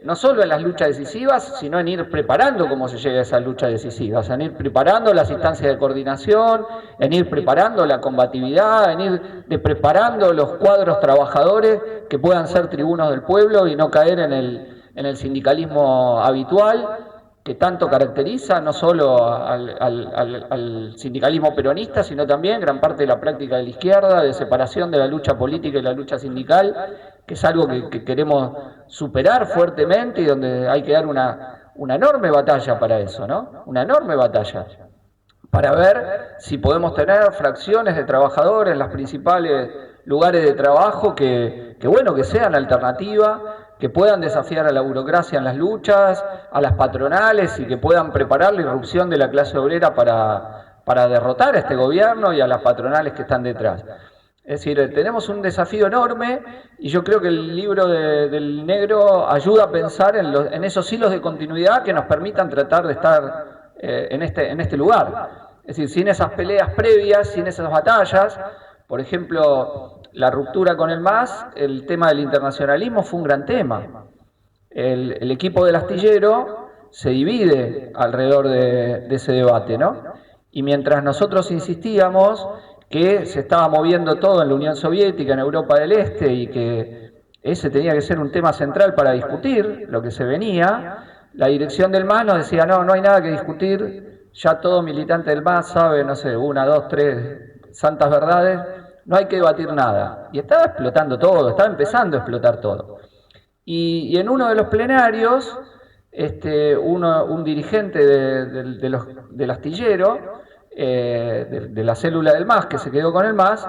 S4: no solo en las luchas decisivas, sino en ir preparando cómo se llega a esas luchas decisivas, en ir preparando las instancias de coordinación, en ir preparando la combatividad, en ir preparando los cuadros trabajadores que puedan ser tribunos del pueblo y no caer en el sindicalismo habitual, que tanto caracteriza no solo al sindicalismo peronista, sino también gran parte de la práctica de la izquierda, de separación de la lucha política y la lucha sindical, que es algo que queremos superar fuertemente y donde hay que dar una enorme batalla para eso, ¿no? Una enorme batalla para ver si podemos tener fracciones de trabajadores en los principales lugares de trabajo que sean alternativa, que puedan desafiar a la burocracia en las luchas, a las patronales, y que puedan preparar la irrupción de la clase obrera para derrotar a este gobierno y a las patronales que están detrás. Es decir, tenemos un desafío enorme y yo creo que el libro del negro ayuda a pensar en esos hilos de continuidad que nos permitan tratar de estar en este lugar. Es decir, sin esas peleas previas, sin esas batallas, por ejemplo, la ruptura con el MAS, el tema del internacionalismo fue un gran tema. El equipo del astillero se divide alrededor de ese debate, ¿no? Y mientras nosotros insistíamos que se estaba moviendo todo en la Unión Soviética, en Europa del Este, y que ese tenía que ser un tema central para discutir lo que se venía, la dirección del MAS nos decía, no hay nada que discutir, ya todo militante del MAS sabe, no sé, 1, 2, 3 santas verdades, no hay que debatir nada. Y estaba explotando todo, estaba empezando a explotar todo. Y en uno de los plenarios, un dirigente del astillero, de la célula del MAS, que se quedó con el MAS,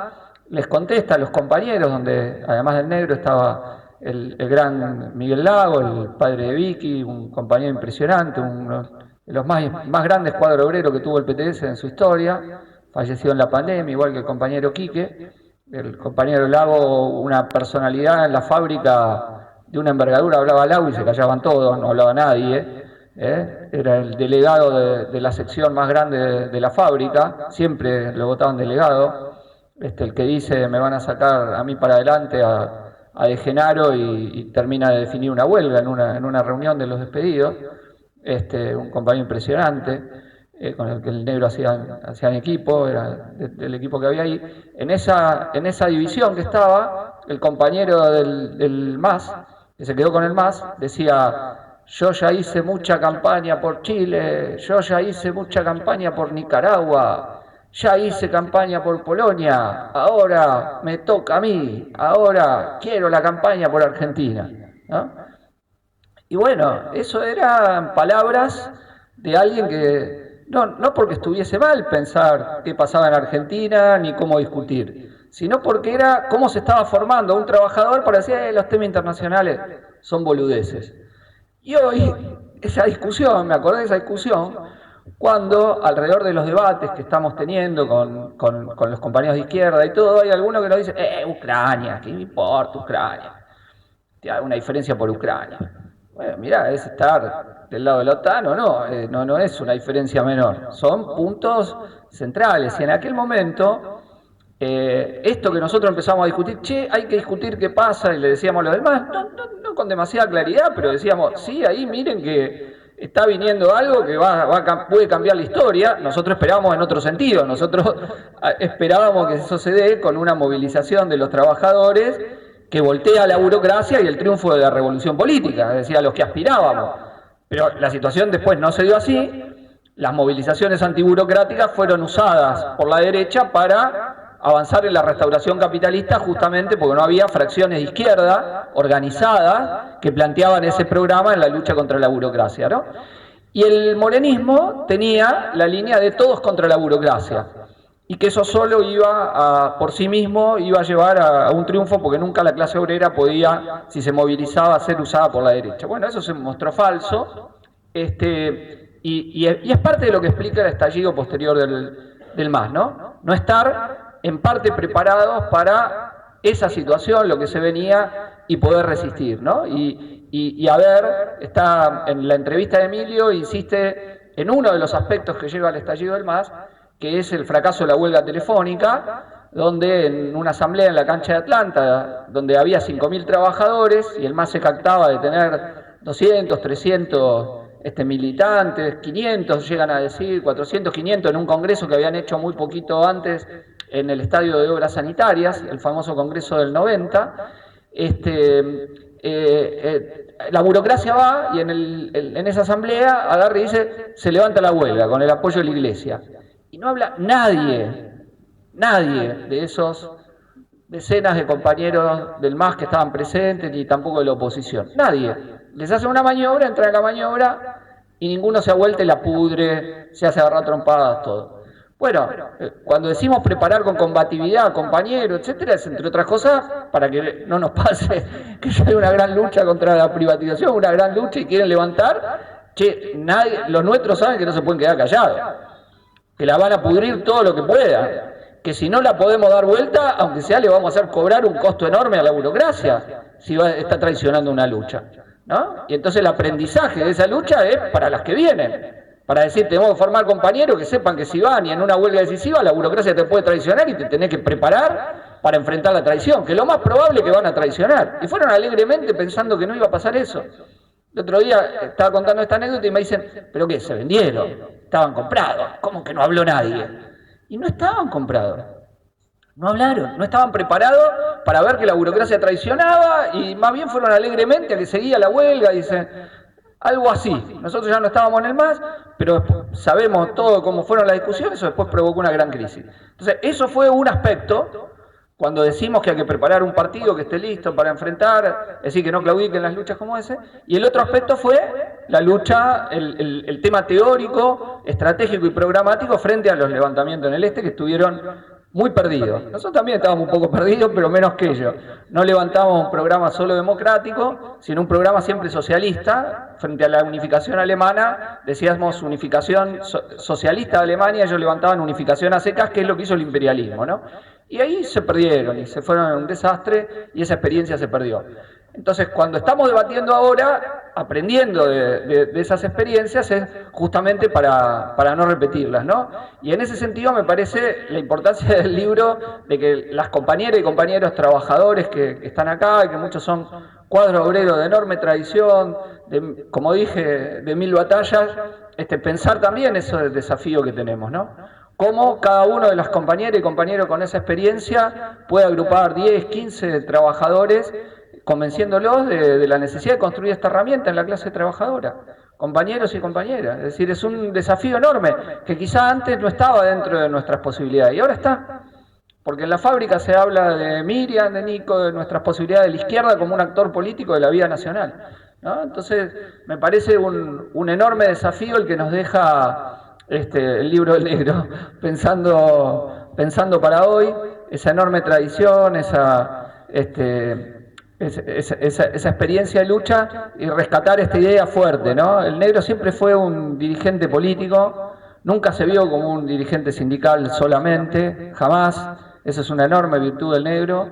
S4: les contesta a los compañeros, donde además del negro estaba el gran Miguel Lago, el padre de Vicky, un compañero impresionante, uno los más grandes cuadros obreros que tuvo el PTS en su historia, falleció en la pandemia, igual que el compañero Quique. El compañero Lago, una personalidad en la fábrica de una envergadura, hablaba Lago y se callaban todos, no hablaba nadie. Era el delegado de la sección más grande de la fábrica, siempre lo votaban delegado. El que dice me van a sacar a mí para adelante a De Genaro y termina de definir una huelga en una reunión de los despedidos. Un compañero impresionante. Con el que el negro hacían equipo, era del equipo que había ahí. En esa división que estaba, el compañero del MAS, que se quedó con el MAS, decía: yo ya hice mucha campaña por Chile, yo ya hice mucha campaña por Nicaragua, ya hice campaña por Polonia, ahora me toca a mí, ahora quiero la campaña por Argentina, ¿no? Y bueno, eso eran palabras de alguien que no porque estuviese mal pensar qué pasaba en Argentina ni cómo discutir, sino porque era cómo se estaba formando un trabajador para decir los temas internacionales son boludeces. Y hoy, esa discusión, me acordé de esa discusión, cuando alrededor de los debates que estamos teniendo con los compañeros de izquierda y todo, hay alguno que nos dice, Ucrania, ¿qué me importa Ucrania? Hay una diferencia por Ucrania. Bueno, mirá, es estar del lado de la OTAN o no, no es una diferencia menor, son puntos centrales. Y en aquel momento, esto que nosotros empezamos a discutir, hay que discutir qué pasa, y le decíamos a los demás, no con demasiada claridad, pero decíamos, sí, ahí miren que está viniendo algo que puede cambiar la historia. Nosotros esperábamos en otro sentido, nosotros esperábamos que eso se dé con una movilización de los trabajadores que voltea la burocracia y el triunfo de la revolución política, es decir, a los que aspirábamos. Pero la situación después no se dio así. Las movilizaciones antiburocráticas fueron usadas por la derecha para avanzar en la restauración capitalista, justamente porque no había fracciones de izquierda organizadas que planteaban ese programa en la lucha contra la burocracia, ¿no? Y el morenismo tenía la línea de todos contra la burocracia, y que eso solo por sí mismo iba a llevar a un triunfo, porque nunca la clase obrera podía, si se movilizaba, ser usada por la derecha. Bueno, eso se mostró falso, y es parte de lo que explica el estallido posterior del MAS, ¿no? No estar en parte preparados para esa situación, lo que se venía, y poder resistir, ¿no? Está en la entrevista de Emilio, insiste en uno de los aspectos que lleva al estallido del MAS, que es el fracaso de la huelga telefónica, donde en una asamblea en la cancha de Atlanta, donde había 5.000 trabajadores, y el MAS se jactaba de tener 200, 300 militantes, 500, llegan a decir, 400, 500, en un congreso que habían hecho muy poquito antes en el Estadio de Obras Sanitarias, el famoso congreso del 90, la burocracia va y en esa asamblea agarra y dice, se levanta la huelga con el apoyo de la iglesia. Y no habla nadie de esos decenas de compañeros del MAS que estaban presentes, ni tampoco de la oposición. Nadie. Les hace una maniobra, entran en la maniobra y ninguno se ha vuelto y la pudre, se hace agarrar trompadas, todo. Bueno, cuando decimos preparar con combatividad, compañeros, etcétera, es entre otras cosas para que no nos pase que hay una gran lucha contra la privatización, una gran lucha y quieren levantar, los nuestros saben que no se pueden quedar callados, que la van a pudrir todo lo que puedan, que si no la podemos dar vuelta, aunque sea le vamos a hacer cobrar un costo enorme a la burocracia, si está traicionando una lucha, ¿no? Y entonces el aprendizaje de esa lucha es para las que vienen, para decir, tenemos que formar compañeros que sepan que si van y en una huelga decisiva, la burocracia te puede traicionar y te tenés que preparar para enfrentar la traición, que es lo más probable que van a traicionar. Y fueron alegremente pensando que no iba a pasar eso. El otro día estaba contando esta anécdota y me dicen, ¿pero qué? ¿Se vendieron? Estaban comprados. ¿Cómo que no habló nadie? Y no estaban comprados. No hablaron, no estaban preparados para ver que la burocracia traicionaba y más bien fueron alegremente a que seguía la huelga, dicen, algo así. Nosotros ya no estábamos en el MAS, pero sabemos todo cómo fueron las discusiones, eso después provocó una gran crisis. Entonces, eso fue un aspecto. Cuando decimos que hay que preparar un partido que esté listo para enfrentar, es decir, que no claudiquen las luchas como ese. Y el otro aspecto fue la lucha, el tema teórico, estratégico y programático frente a los levantamientos en el este, que estuvieron muy perdidos. Nosotros también estábamos un poco perdidos, pero menos que ellos. No levantábamos un programa solo democrático, sino un programa siempre socialista. Frente a la unificación alemana, decíamos unificación socialista de Alemania, ellos levantaban unificación a secas, que es lo que hizo el imperialismo, ¿no? Y ahí se perdieron y se fueron en un desastre y esa experiencia se perdió. Entonces, cuando estamos debatiendo ahora, aprendiendo de esas experiencias, es justamente para no repetirlas, ¿no? Y en ese sentido me parece la importancia del libro, de que las compañeras y compañeros trabajadores que están acá, y que muchos son cuadros obreros de enorme tradición, como dije, de 1000 batallas, pensar también ese desafío que tenemos, ¿no? Cómo cada uno de las compañeras y compañeros con esa experiencia puede agrupar 10, 15 trabajadores, convenciéndolos de la necesidad de construir esta herramienta en la clase trabajadora, compañeros y compañeras. Es decir, es un desafío enorme que quizá antes no estaba dentro de nuestras posibilidades y ahora está. Porque en la fábrica se habla de Miriam, de Nico, de nuestras posibilidades de la izquierda como un actor político de la vida nacional, ¿no? Entonces, me parece un enorme desafío el que nos deja el libro del negro, pensando para hoy, esa enorme tradición, esa experiencia de lucha y rescatar esta idea fuerte, ¿no? El negro siempre fue un dirigente político, nunca se vio como un dirigente sindical solamente, jamás. Esa es una enorme virtud del negro,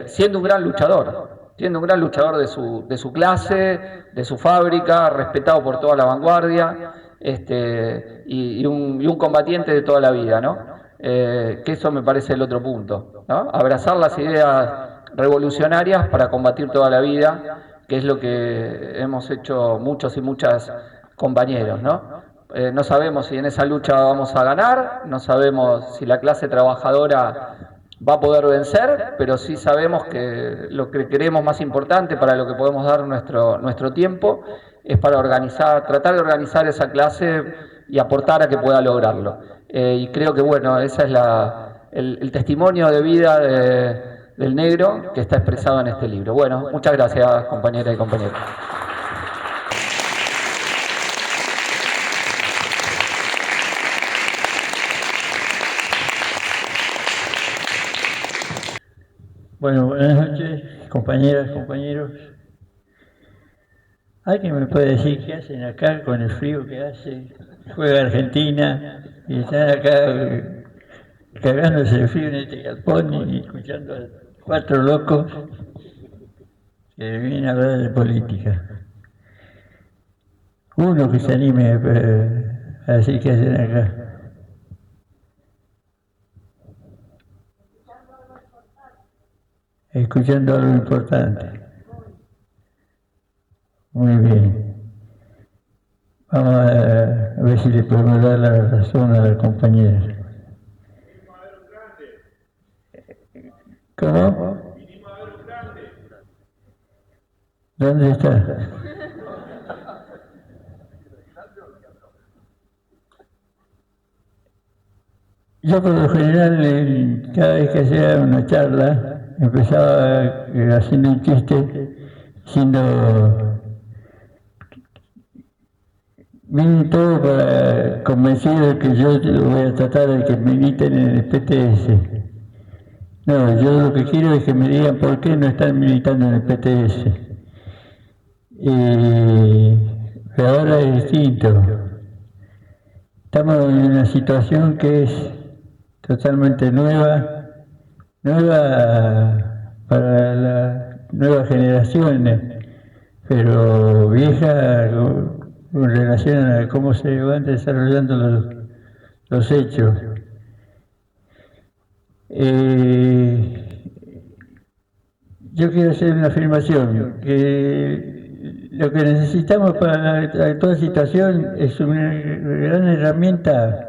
S4: siendo un gran luchador de su clase, de su fábrica, respetado por toda la vanguardia, y un combatiente de toda la vida, ¿no? Que eso me parece el otro punto, ¿no? Abrazar las ideas revolucionarias para combatir toda la vida, que es lo que hemos hecho muchos y muchas compañeros, ¿no? No sabemos si en esa lucha vamos a ganar, no sabemos si la clase trabajadora va a poder vencer, pero sí sabemos que lo que creemos más importante para lo que podemos dar nuestro tiempo es para tratar de organizar esa clase y aportar a que pueda lograrlo. Y creo que, bueno, ese es el testimonio de vida del negro que está expresado en este libro. Bueno, muchas gracias, compañeras y compañeros.
S5: Bueno, buenas noches, compañeras, compañeros. ¿Alguien me puede decir qué hacen acá con el frío que hace? Juega Argentina y están acá cagándose de frío en este galpón y escuchando a 4 locos que vienen a hablar de política. Uno que se anime a decir qué hacen acá. Escuchando algo importante. Muy bien. Vamos a ver si le podemos dar la razón a la compañera. ¿Cómo? ¿Dónde está? Yo por lo general, cada vez que hacía una charla, empezaba haciendo un chiste, vine todo para convencido de que yo voy a tratar de que militen en el PTS. No, yo lo que quiero es que me digan por qué no están militando en el PTS. Pero ahora es distinto. Estamos en una situación que es totalmente nueva para las nuevas generaciones, pero vieja con relación a cómo se van desarrollando los hechos. Yo quiero hacer una afirmación, que lo que necesitamos para la actual situación es una gran herramienta,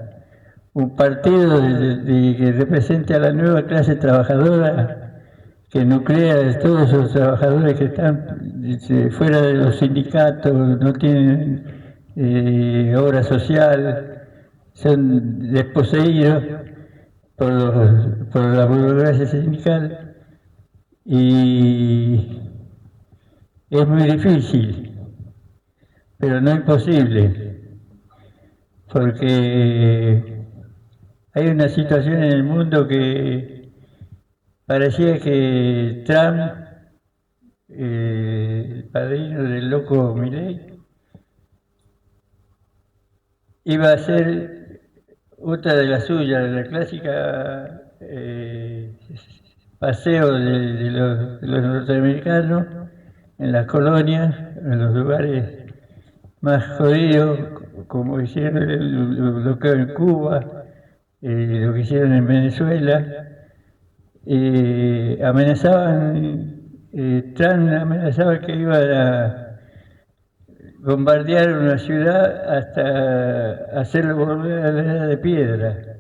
S5: un partido que represente a la nueva clase trabajadora, que nuclea a todos los trabajadores que están fuera de los sindicatos, no tienen obra social, son desposeídos por la burocracia sindical, y es muy difícil, pero no imposible, porque hay una situación en el mundo que parecía que Trump, el padrino del loco Milei, iba a ser otra de las suyas, la clásica paseo de los norteamericanos en las colonias, en los lugares más jodidos, como hicieron lo que en Cuba, lo que hicieron en Venezuela. Trump amenazaba que iba a bombardear una ciudad hasta hacerlo volver a la edad de piedra.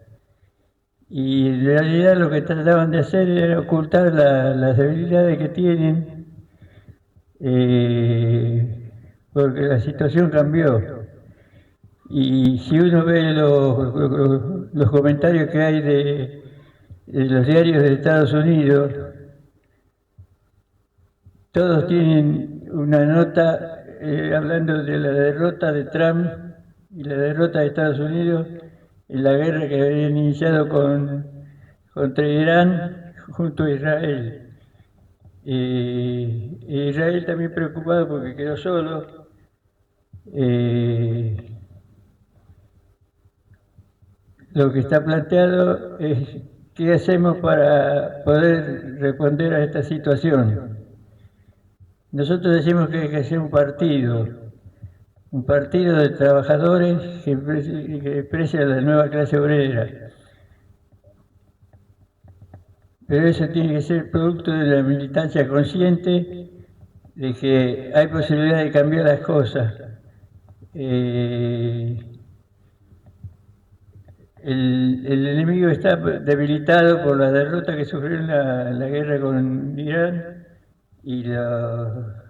S5: Y en realidad lo que trataban de hacer era ocultar las debilidades que tienen, porque la situación cambió. Y si uno ve los comentarios que hay de los diarios de Estados Unidos, todos tienen una nota hablando de la derrota de Trump y la derrota de Estados Unidos en la guerra que habían iniciado contra Irán junto a Israel. Israel también preocupado porque quedó solo. Lo que está planteado es qué hacemos para poder responder a esta situación. Nosotros decimos que hay que hacer un partido de trabajadores que exprese a la nueva clase obrera. Pero eso tiene que ser producto de la militancia consciente de que hay posibilidad de cambiar las cosas. El enemigo está debilitado por la derrota que sufrió en la guerra con Irán y la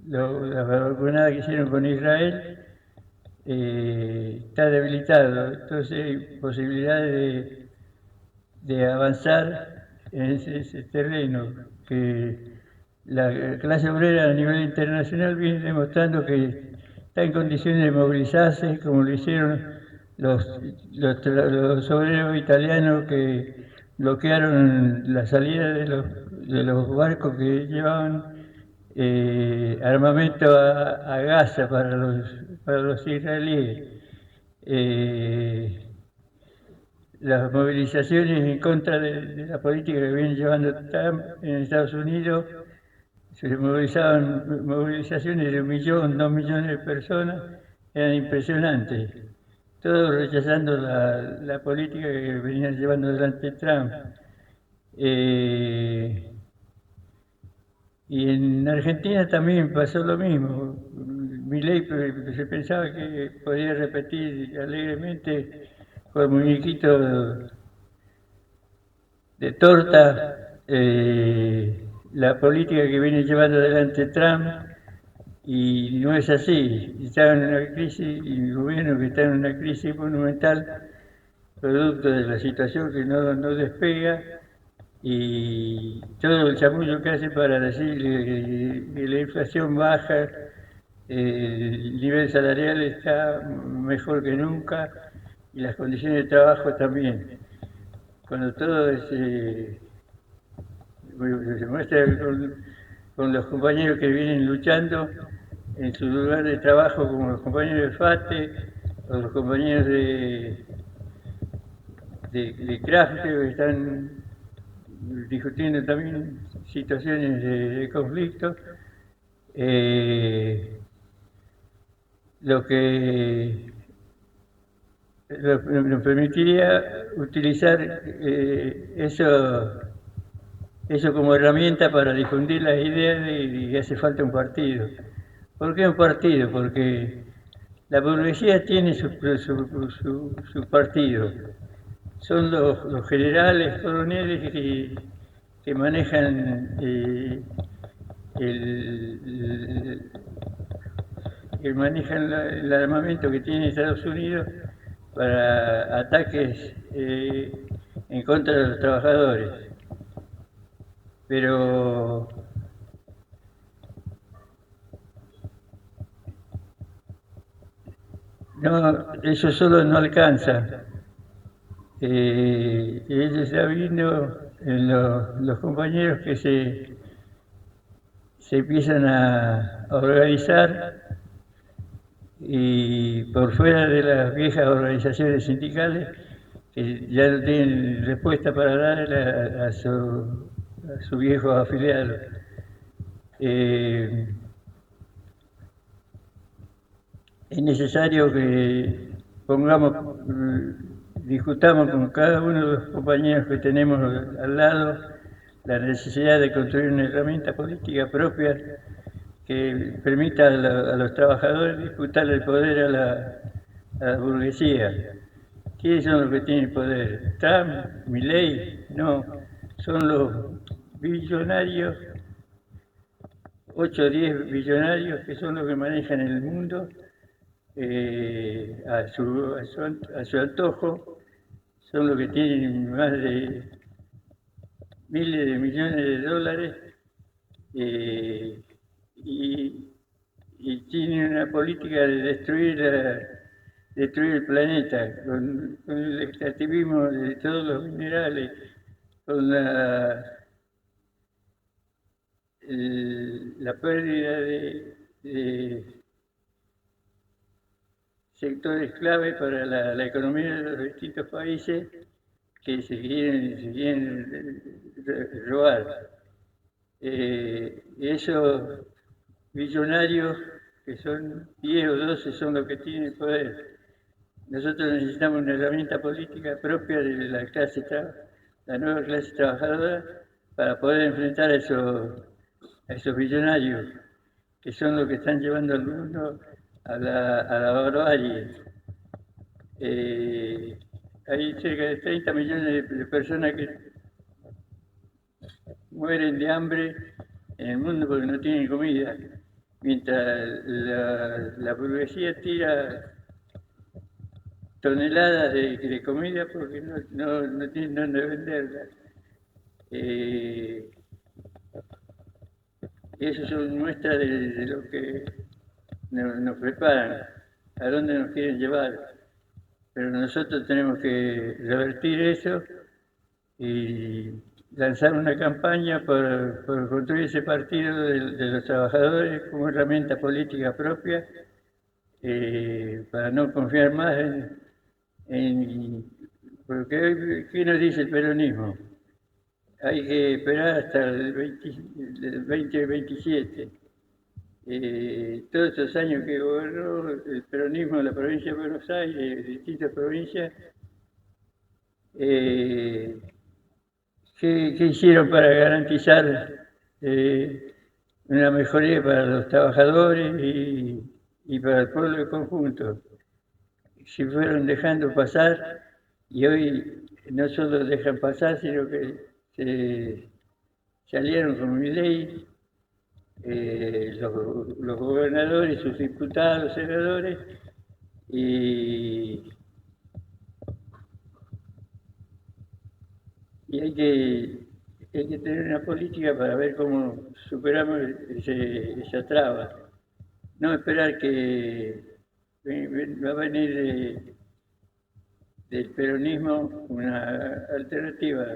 S5: vacunada que hicieron con Israel. Está debilitado, entonces hay posibilidades de avanzar en ese terreno, que la clase obrera a nivel internacional viene demostrando que está en condiciones de movilizarse, como lo hicieron los obreros italianos que bloquearon la salida de los barcos que llevaban armamento a Gaza para los israelíes. Las movilizaciones en contra de la política que viene llevando Trump en Estados Unidos, se movilizaban movilizaciones de 1 millón, 2 millones de personas, eran impresionantes. Todos rechazando la política que venía llevando adelante Trump. Y en Argentina también pasó lo mismo. Milei se pensaba que podía repetir alegremente con el muñequito de torta la política que viene llevando adelante Trump, y no es así. Está en una crisis, y el gobierno que está en una crisis monumental, producto de la situación que no despega, y todo el chamullo que hace para decir que la inflación baja, el nivel salarial está mejor que nunca y las condiciones de trabajo también. Cuando todo se muestra con los compañeros que vienen luchando en su lugar de trabajo, como los compañeros de FATE o los compañeros de Craft, que están discutiendo también situaciones de conflicto, lo que nos permitiría utilizar eso como herramienta para difundir las ideas de que hace falta un partido. ¿Por qué un partido? Porque la burguesía tiene su partido. Son los generales, coroneles que manejan el armamento que tiene Estados Unidos para ataques en contra de los trabajadores. Pero no, eso solo no alcanza. Y eso está viendo en los compañeros que se empiezan a organizar y por fuera de las viejas organizaciones sindicales que ya no tienen respuesta para dar a sus viejos afiliados. Es necesario que discutamos con cada uno de los compañeros que tenemos al lado la necesidad de construir una herramienta política propia que permita a los trabajadores disputar el poder a la burguesía. ¿Quiénes son los que tienen poder? ¿Trump? ¿Milei? No, son los billonarios, 8 o 10 billonarios que son los que manejan el mundo a su antojo, son los que tienen más de miles de millones de dólares y tienen una política de destruir el planeta con el extractivismo de todos los minerales, con la pérdida de sectores clave para la economía de los distintos países que se quieren robar. Esos millonarios, que son 10 o 12, son los que tienen poder. Nosotros necesitamos una herramienta política propia de la nueva clase trabajadora para poder enfrentar a esos millonarios, que son los que están llevando al mundo a la barbarie. Hay cerca de 30 millones de personas que mueren de hambre en el mundo porque no tienen comida, mientras la burguesía tira toneladas de comida porque no tienen dónde venderla. Eso son muestras de lo que nos preparan, a dónde nos quieren llevar. Pero nosotros tenemos que revertir eso y lanzar una campaña por construir ese partido de los trabajadores como herramienta política propia para no confiar más porque ¿qué nos dice el peronismo? Hay que esperar hasta el 2027. Todos estos años que gobernó el peronismo en la provincia de Buenos Aires, distintas provincias, ¿qué hicieron para garantizar una mejoría para los trabajadores y para el pueblo en conjunto? Se fueron dejando pasar y hoy no solo dejan pasar, sino que se salieron con Milei, los gobernadores, sus diputados, senadores, y hay que tener una política para ver cómo superamos esa traba. No esperar que va a venir del peronismo una alternativa.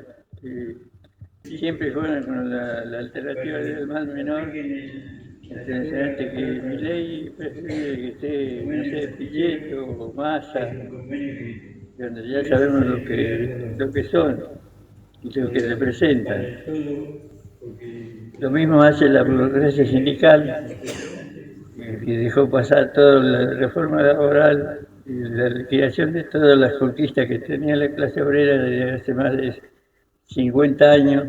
S5: Siempre juegan con la alternativa del mal menor. Interesante que Milei prefiere que esté, no sé, Pichetto o Massa, donde ya sabemos lo que son y lo que representan. Lo mismo hace la burocracia sindical, que dejó pasar toda la reforma laboral y la liquidación de todas las conquistas que tenía la clase obrera desde hace más de 50 años,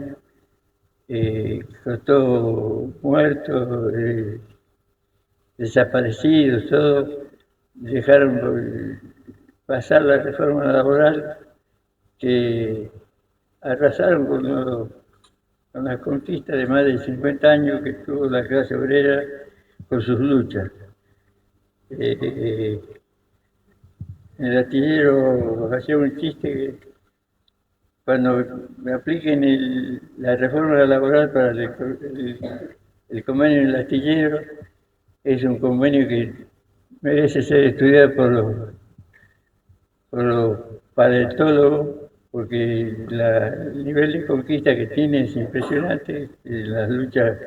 S5: costó muertos, desaparecidos, todo. Dejaron pasar la reforma laboral que arrasaron con las conquistas de más de 50 años que tuvo la clase obrera con sus luchas. En el astillero hacía un chiste que cuando me apliquen la reforma laboral para el convenio del astillero, es un convenio que merece ser estudiado por los paleontólogos, porque el nivel de conquista que tiene es impresionante, las luchas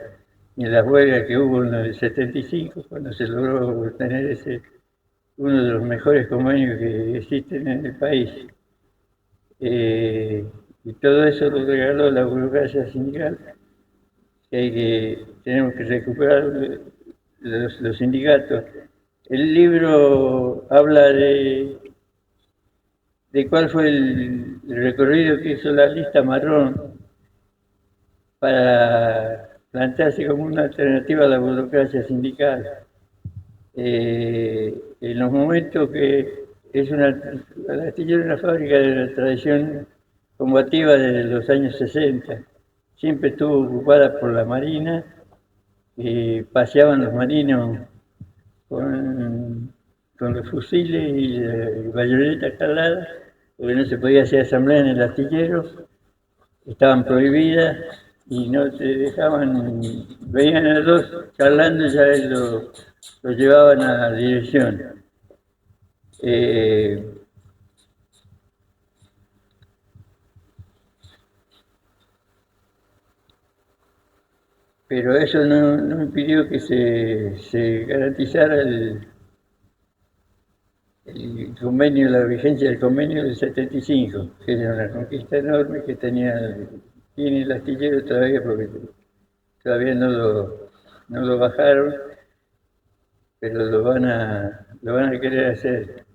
S5: y las huelgas que hubo en el 75, cuando se logró tener uno de los mejores convenios que existen en el país. Y todo eso lo regaló la burocracia sindical, tenemos que recuperar los sindicatos. El libro habla de cuál fue el recorrido que hizo la lista marrón para plantearse como una alternativa a la burocracia sindical. En los momentos que el astillero es una fábrica de la tradición combativa desde los años 60, siempre estuvo ocupada por la Marina, paseaban los marinos con los fusiles y bayonetas caladas, porque no se podía hacer asamblea en el astillero, estaban prohibidas y no te dejaban, veían a los dos charlando y ya lo llevaban a la dirección. Pero eso no impidió que se garantizara el convenio, la vigencia del convenio del 75, que era una conquista enorme que tiene el astillero todavía, porque todavía no lo bajaron, pero lo van a querer hacer.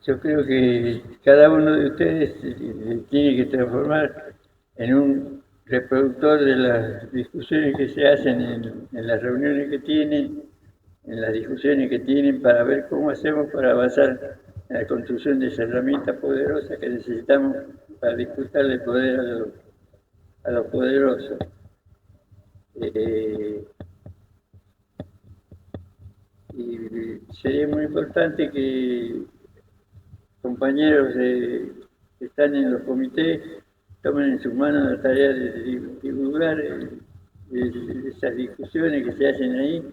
S5: Yo creo que cada uno de ustedes tiene que transformar en un reproductor de las discusiones que se hacen en las reuniones que tienen, en las discusiones que tienen, para ver cómo hacemos para avanzar en la construcción de esa herramienta poderosa que necesitamos para disputarle el poder a los poderosos. Y sería muy importante que compañeros que están en los comités tomen en sus manos la tarea de divulgar esas discusiones que se hacen ahí,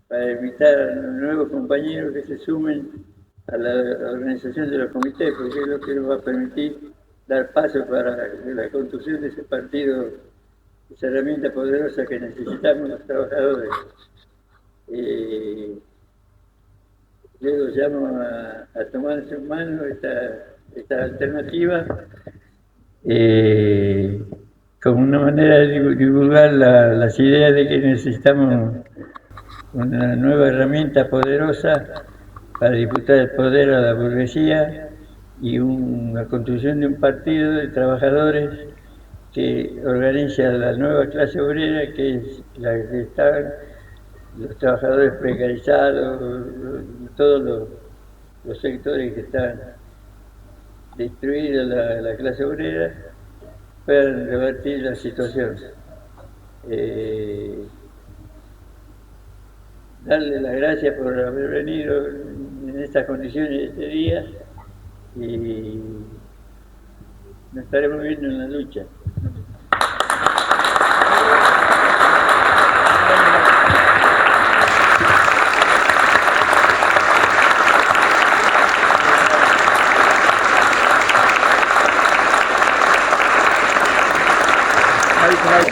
S5: para invitar a los nuevos compañeros que se sumen a la organización de los comités, porque es lo que nos va a permitir dar paso para la construcción de ese partido, esa herramienta poderosa que necesitamos los trabajadores. Yo los llamo a tomar en sus manos esta alternativa como una manera de divulgar las ideas de que necesitamos una nueva herramienta poderosa para disputar el poder a la burguesía y una construcción de un partido de trabajadores que organice a la nueva clase obrera, que es la que están los trabajadores precarizados, todos los sectores que están destruidos, la clase obrera, puedan revertir la situación. Darle las gracias por haber venido en estas condiciones este día y nos estaremos viendo en la lucha.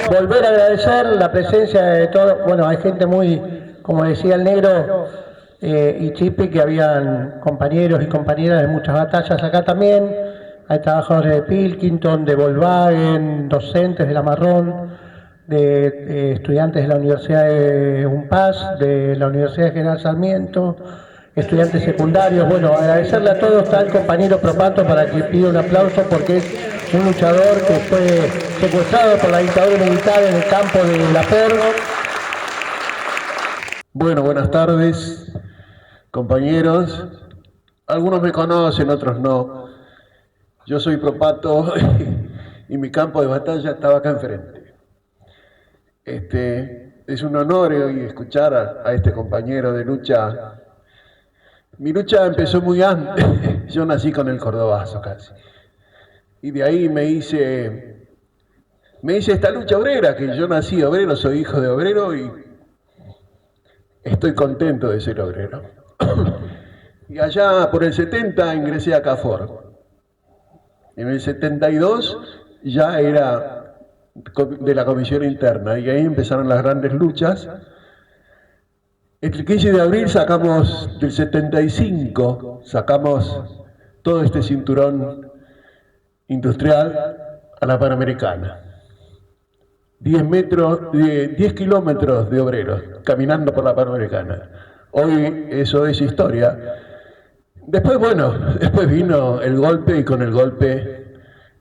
S1: Volver a agradecer la presencia de todos. Bueno, hay gente muy, como decía el negro y Chipe, que habían compañeros y compañeras de muchas batallas acá también. Hay trabajadores de Pilkington, de Volkswagen, docentes de la Marrón, de estudiantes de la Universidad de UNPAS, de la Universidad de General Sarmiento, estudiantes secundarios. Bueno, agradecerle a todos. Está el compañero Propato para que pida un aplauso, porque es un luchador que fue secuestrado por la dictadura militar en el campo de La Perla.
S6: Bueno, buenas tardes, compañeros. Algunos me conocen, otros no. Yo soy Propato y mi campo de batalla estaba acá enfrente. Es un honor hoy escuchar a este compañero de lucha. Mi lucha empezó muy antes. Yo nací con el cordobazo casi. Y de ahí me hice esta lucha obrera, que yo nací obrero, soy hijo de obrero y estoy contento de ser obrero. Y allá por el 70 ingresé a CAFOR. En el 72 ya era de la comisión interna y ahí empezaron las grandes luchas. El 15 de abril sacamos, del 75, sacamos todo este cinturón industrial a la Panamericana. 10 kilómetros de obreros caminando por la Panamericana. Hoy eso es historia. Después, bueno, después vino el golpe y con el golpe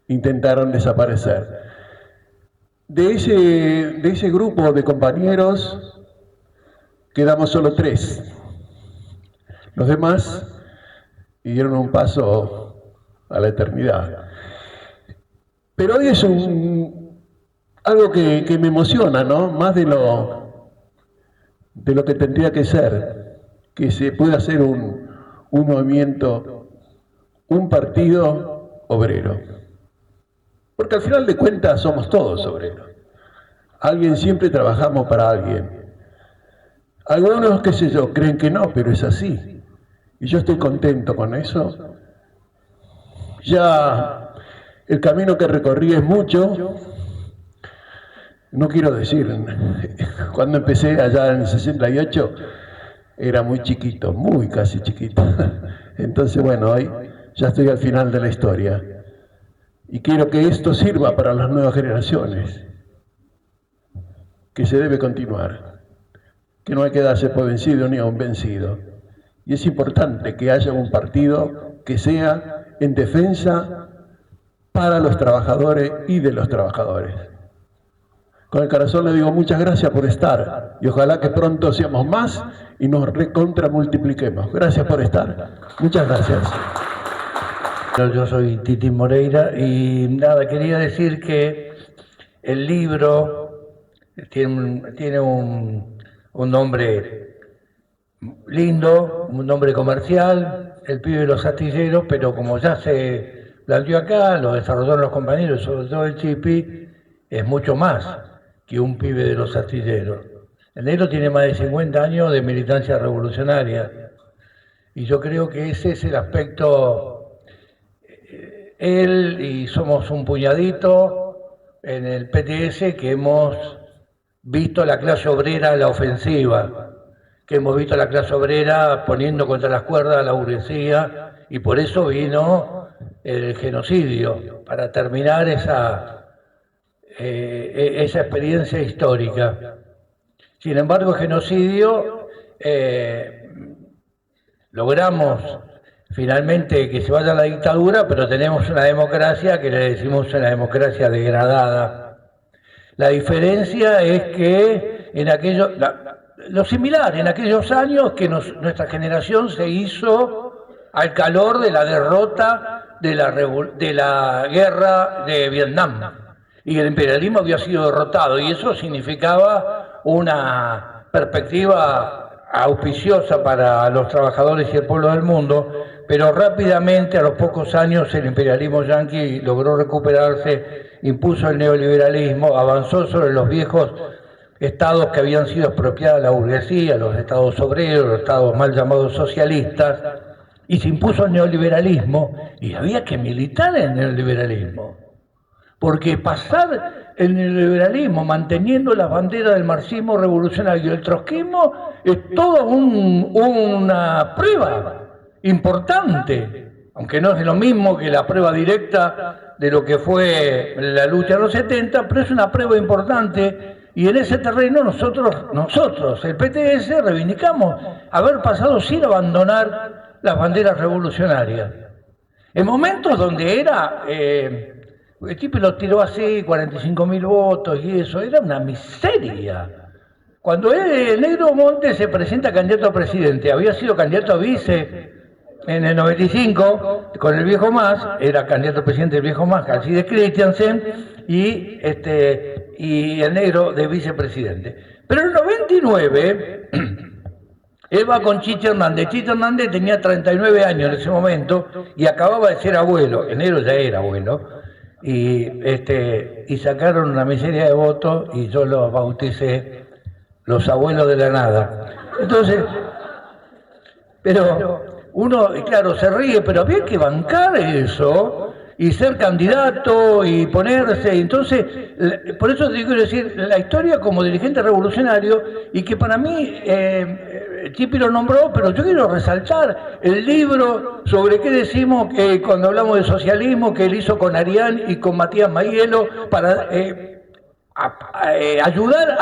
S6: intentaron desaparecer. De ese grupo de compañeros quedamos solo 3. Los demás dieron un paso a la eternidad. Pero hoy es algo que me emociona, ¿no? Más de lo que tendría que ser, que se pueda hacer un movimiento, un partido obrero. Porque al final de cuentas somos todos obreros. Alguien siempre trabajamos para alguien. Algunos, qué sé yo, creen que no, pero es así. Y yo estoy contento con eso. Ya el camino que recorrí es mucho. No quiero decir, cuando empecé allá en el 68 era muy chiquito, muy casi chiquito. Entonces, bueno, hoy ya estoy al final de la historia. Y quiero que esto sirva para las nuevas generaciones, que se debe continuar, que no hay que darse por vencido ni a un vencido. Y es importante que haya un partido que sea en defensa para los trabajadores y de los trabajadores. Con el corazón le digo muchas gracias por estar y ojalá que pronto seamos más y nos recontramultipliquemos. Gracias por estar. Muchas gracias.
S5: Yo soy Titi Moreira y nada, quería decir que el libro tiene un nombre lindo, un nombre comercial, El pibe de los astilleros, pero como ya se planteó acá, lo desarrollaron los compañeros, sobre todo el Chipi, es mucho más que un pibe de los astilleros. El negro tiene más de 50 años de militancia revolucionaria y yo creo que ese es el aspecto. Él y somos un puñadito en el PTS que hemos visto a la clase obrera a la ofensiva, que hemos visto a la clase obrera poniendo contra las cuerdas a la burguesía y por eso vino el genocidio, para terminar esa experiencia histórica. Sin embargo, el genocidio logramos finalmente que se vaya a la dictadura, pero tenemos una democracia que le decimos una democracia degradada. La diferencia es que lo similar, en aquellos años que nuestra generación se hizo al calor de la derrota de la guerra de Vietnam. Y el imperialismo había sido derrotado, y eso significaba una perspectiva auspiciosa para los trabajadores y el pueblo del mundo, pero rápidamente, a los pocos años, el imperialismo yanqui logró recuperarse, impuso el neoliberalismo, avanzó sobre los viejos estados que habían sido expropiados a la burguesía, los estados obreros, los estados mal llamados socialistas, y se impuso el neoliberalismo, y había que militar en el neoliberalismo. Porque pasar el neoliberalismo manteniendo las banderas del marxismo revolucionario y el trotskismo es toda una prueba importante, aunque no es lo mismo que la prueba directa de lo que fue la lucha de los 70, pero es una prueba importante y en ese terreno nosotros, el PTS, reivindicamos haber pasado sin abandonar las banderas revolucionarias. En momentos donde era... el tipo lo tiró así, 45.000 votos y eso, era una miseria. Cuando el negro Montes se presenta candidato a presidente, había sido candidato a vice en el 95, con el viejo Mas, era candidato a presidente del viejo Mas, Alcides Christiansen, y el negro de vicepresidente. Pero en el 99, él va con Chiche Hernández. Chiche Hernández tenía 39 años en ese momento y acababa de ser abuelo, el negro ya era abuelo. Y sacaron una miseria de votos y yo los bauticé los abuelos de la nada. Entonces, pero uno, claro, se ríe, pero había que bancar eso y ser candidato y ponerse. Entonces, por eso te quiero decir, la historia como dirigente revolucionario, y que para mí, Chipi lo nombró, pero yo quiero resaltar el libro sobre qué decimos que cuando hablamos de socialismo, que él hizo con Arián y con Matías Maiello para ayudar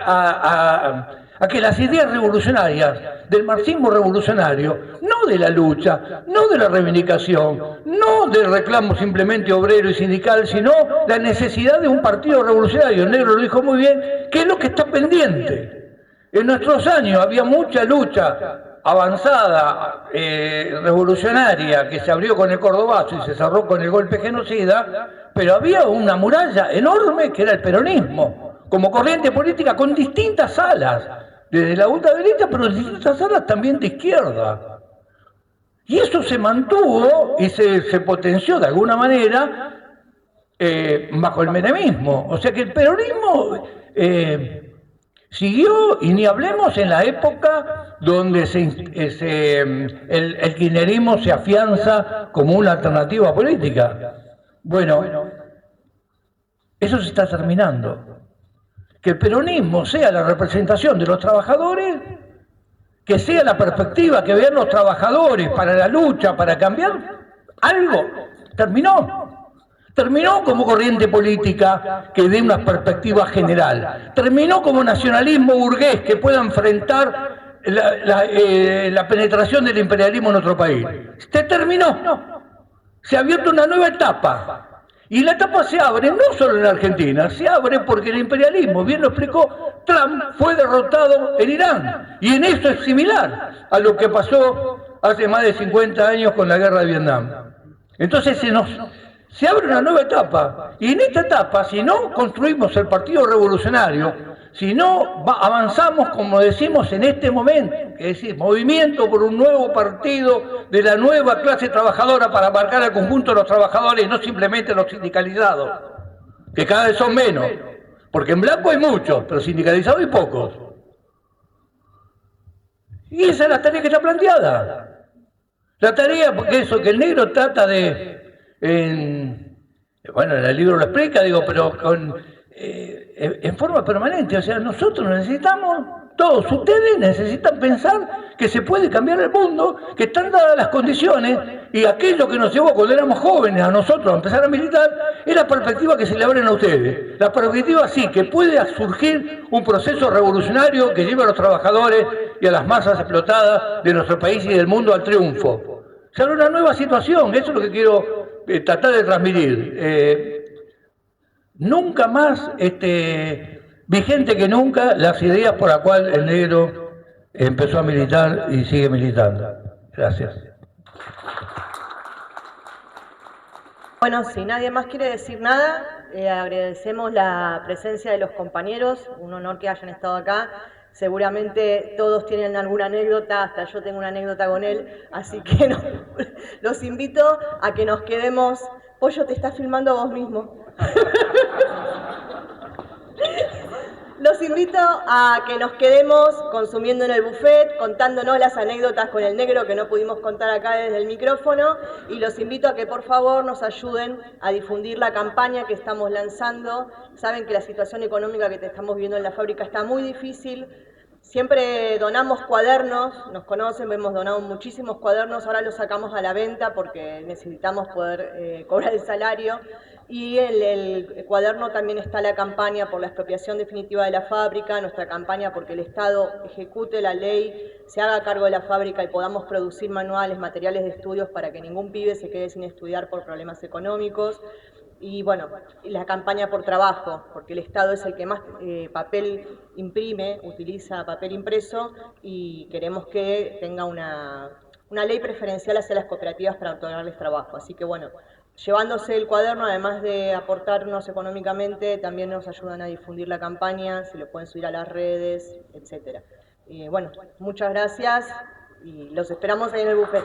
S5: a que las ideas revolucionarias del marxismo revolucionario, no de la lucha, no de la reivindicación, no del reclamo simplemente obrero y sindical, sino la necesidad de un partido revolucionario, el negro lo dijo muy bien, que es lo que está pendiente. En nuestros años había mucha lucha avanzada, revolucionaria, que se abrió con el Cordobazo y se cerró con el golpe genocida, pero había una muralla enorme que era el peronismo, como corriente política con distintas alas, desde la ultraderecha, pero distintas alas también de izquierda. Y eso se mantuvo y se potenció de alguna manera bajo el menemismo. O sea que el peronismo siguió, y ni hablemos en la época donde el kirchnerismo se afianza como una alternativa política. Bueno, eso se está terminando. Que el peronismo sea la representación de los trabajadores, que sea la perspectiva que vean los trabajadores para la lucha, para cambiar algo, terminó. Terminó como corriente política que dé una perspectiva general. Terminó como nacionalismo burgués que pueda enfrentar la penetración del imperialismo en nuestro país. Se terminó. Se ha abierto una nueva etapa. Y la etapa se abre no solo en Argentina, se abre porque el imperialismo, bien lo explicó, Trump fue derrotado en Irán. Y en eso es similar a lo que pasó hace más de 50 años con la guerra de Vietnam. Entonces se abre una nueva etapa. Y en esta etapa, si no construimos el Partido Revolucionario, si no avanzamos, como decimos en este momento, es decir, movimiento por un nuevo partido de la nueva clase trabajadora para marcar al conjunto de los trabajadores, no simplemente los sindicalizados, que cada vez son menos, porque en blanco hay muchos, pero sindicalizados hay pocos. Y esa es la tarea que está planteada. La tarea, porque eso que el negro trata bueno, en el libro lo explica, digo, pero en forma permanente. O sea, nosotros necesitamos, todos ustedes necesitan pensar que se puede cambiar el mundo, que están dadas las condiciones, y aquello que nos llevó cuando éramos jóvenes a nosotros a empezar a militar, es la perspectiva que se le abren a ustedes. La perspectiva sí, que puede surgir un proceso revolucionario que lleve a los trabajadores y a las masas explotadas de nuestro país y del mundo al triunfo. Se abre una nueva situación, eso es lo que quiero tratar de transmitir. Nunca más vigente que nunca las ideas por las cuales el negro empezó a militar y sigue militando. Gracias.
S7: Bueno, si nadie más quiere decir nada, agradecemos la presencia de los compañeros, un honor que hayan estado acá. Seguramente todos tienen alguna anécdota, hasta yo tengo una anécdota con él, así que los invito a que nos quedemos. Pollo, te estás filmando a vos mismo. Los invito a que nos quedemos consumiendo en el buffet, contándonos las anécdotas con el negro que no pudimos contar acá desde el micrófono, y los invito a que por favor nos ayuden a difundir la campaña que estamos lanzando. Saben que la situación económica que estamos viviendo en la fábrica está muy difícil. Siempre donamos cuadernos, nos conocen, hemos donado muchísimos cuadernos, ahora los sacamos a la venta porque necesitamos poder cobrar el salario. Y en el cuaderno también está la campaña por la expropiación definitiva de la fábrica, nuestra campaña porque el Estado ejecute la ley, se haga cargo de la fábrica y podamos producir manuales, materiales de estudios para que ningún pibe se quede sin estudiar por problemas económicos. Y bueno, la campaña por trabajo, porque el Estado es el que más papel imprime, utiliza papel impreso, y queremos que tenga una ley preferencial hacia las cooperativas para otorgarles trabajo. Así que bueno, llevándose el cuaderno, además de aportarnos económicamente, también nos ayudan a difundir la campaña, se lo pueden subir a las redes, etc. Bueno, muchas gracias y los esperamos ahí en el buffet.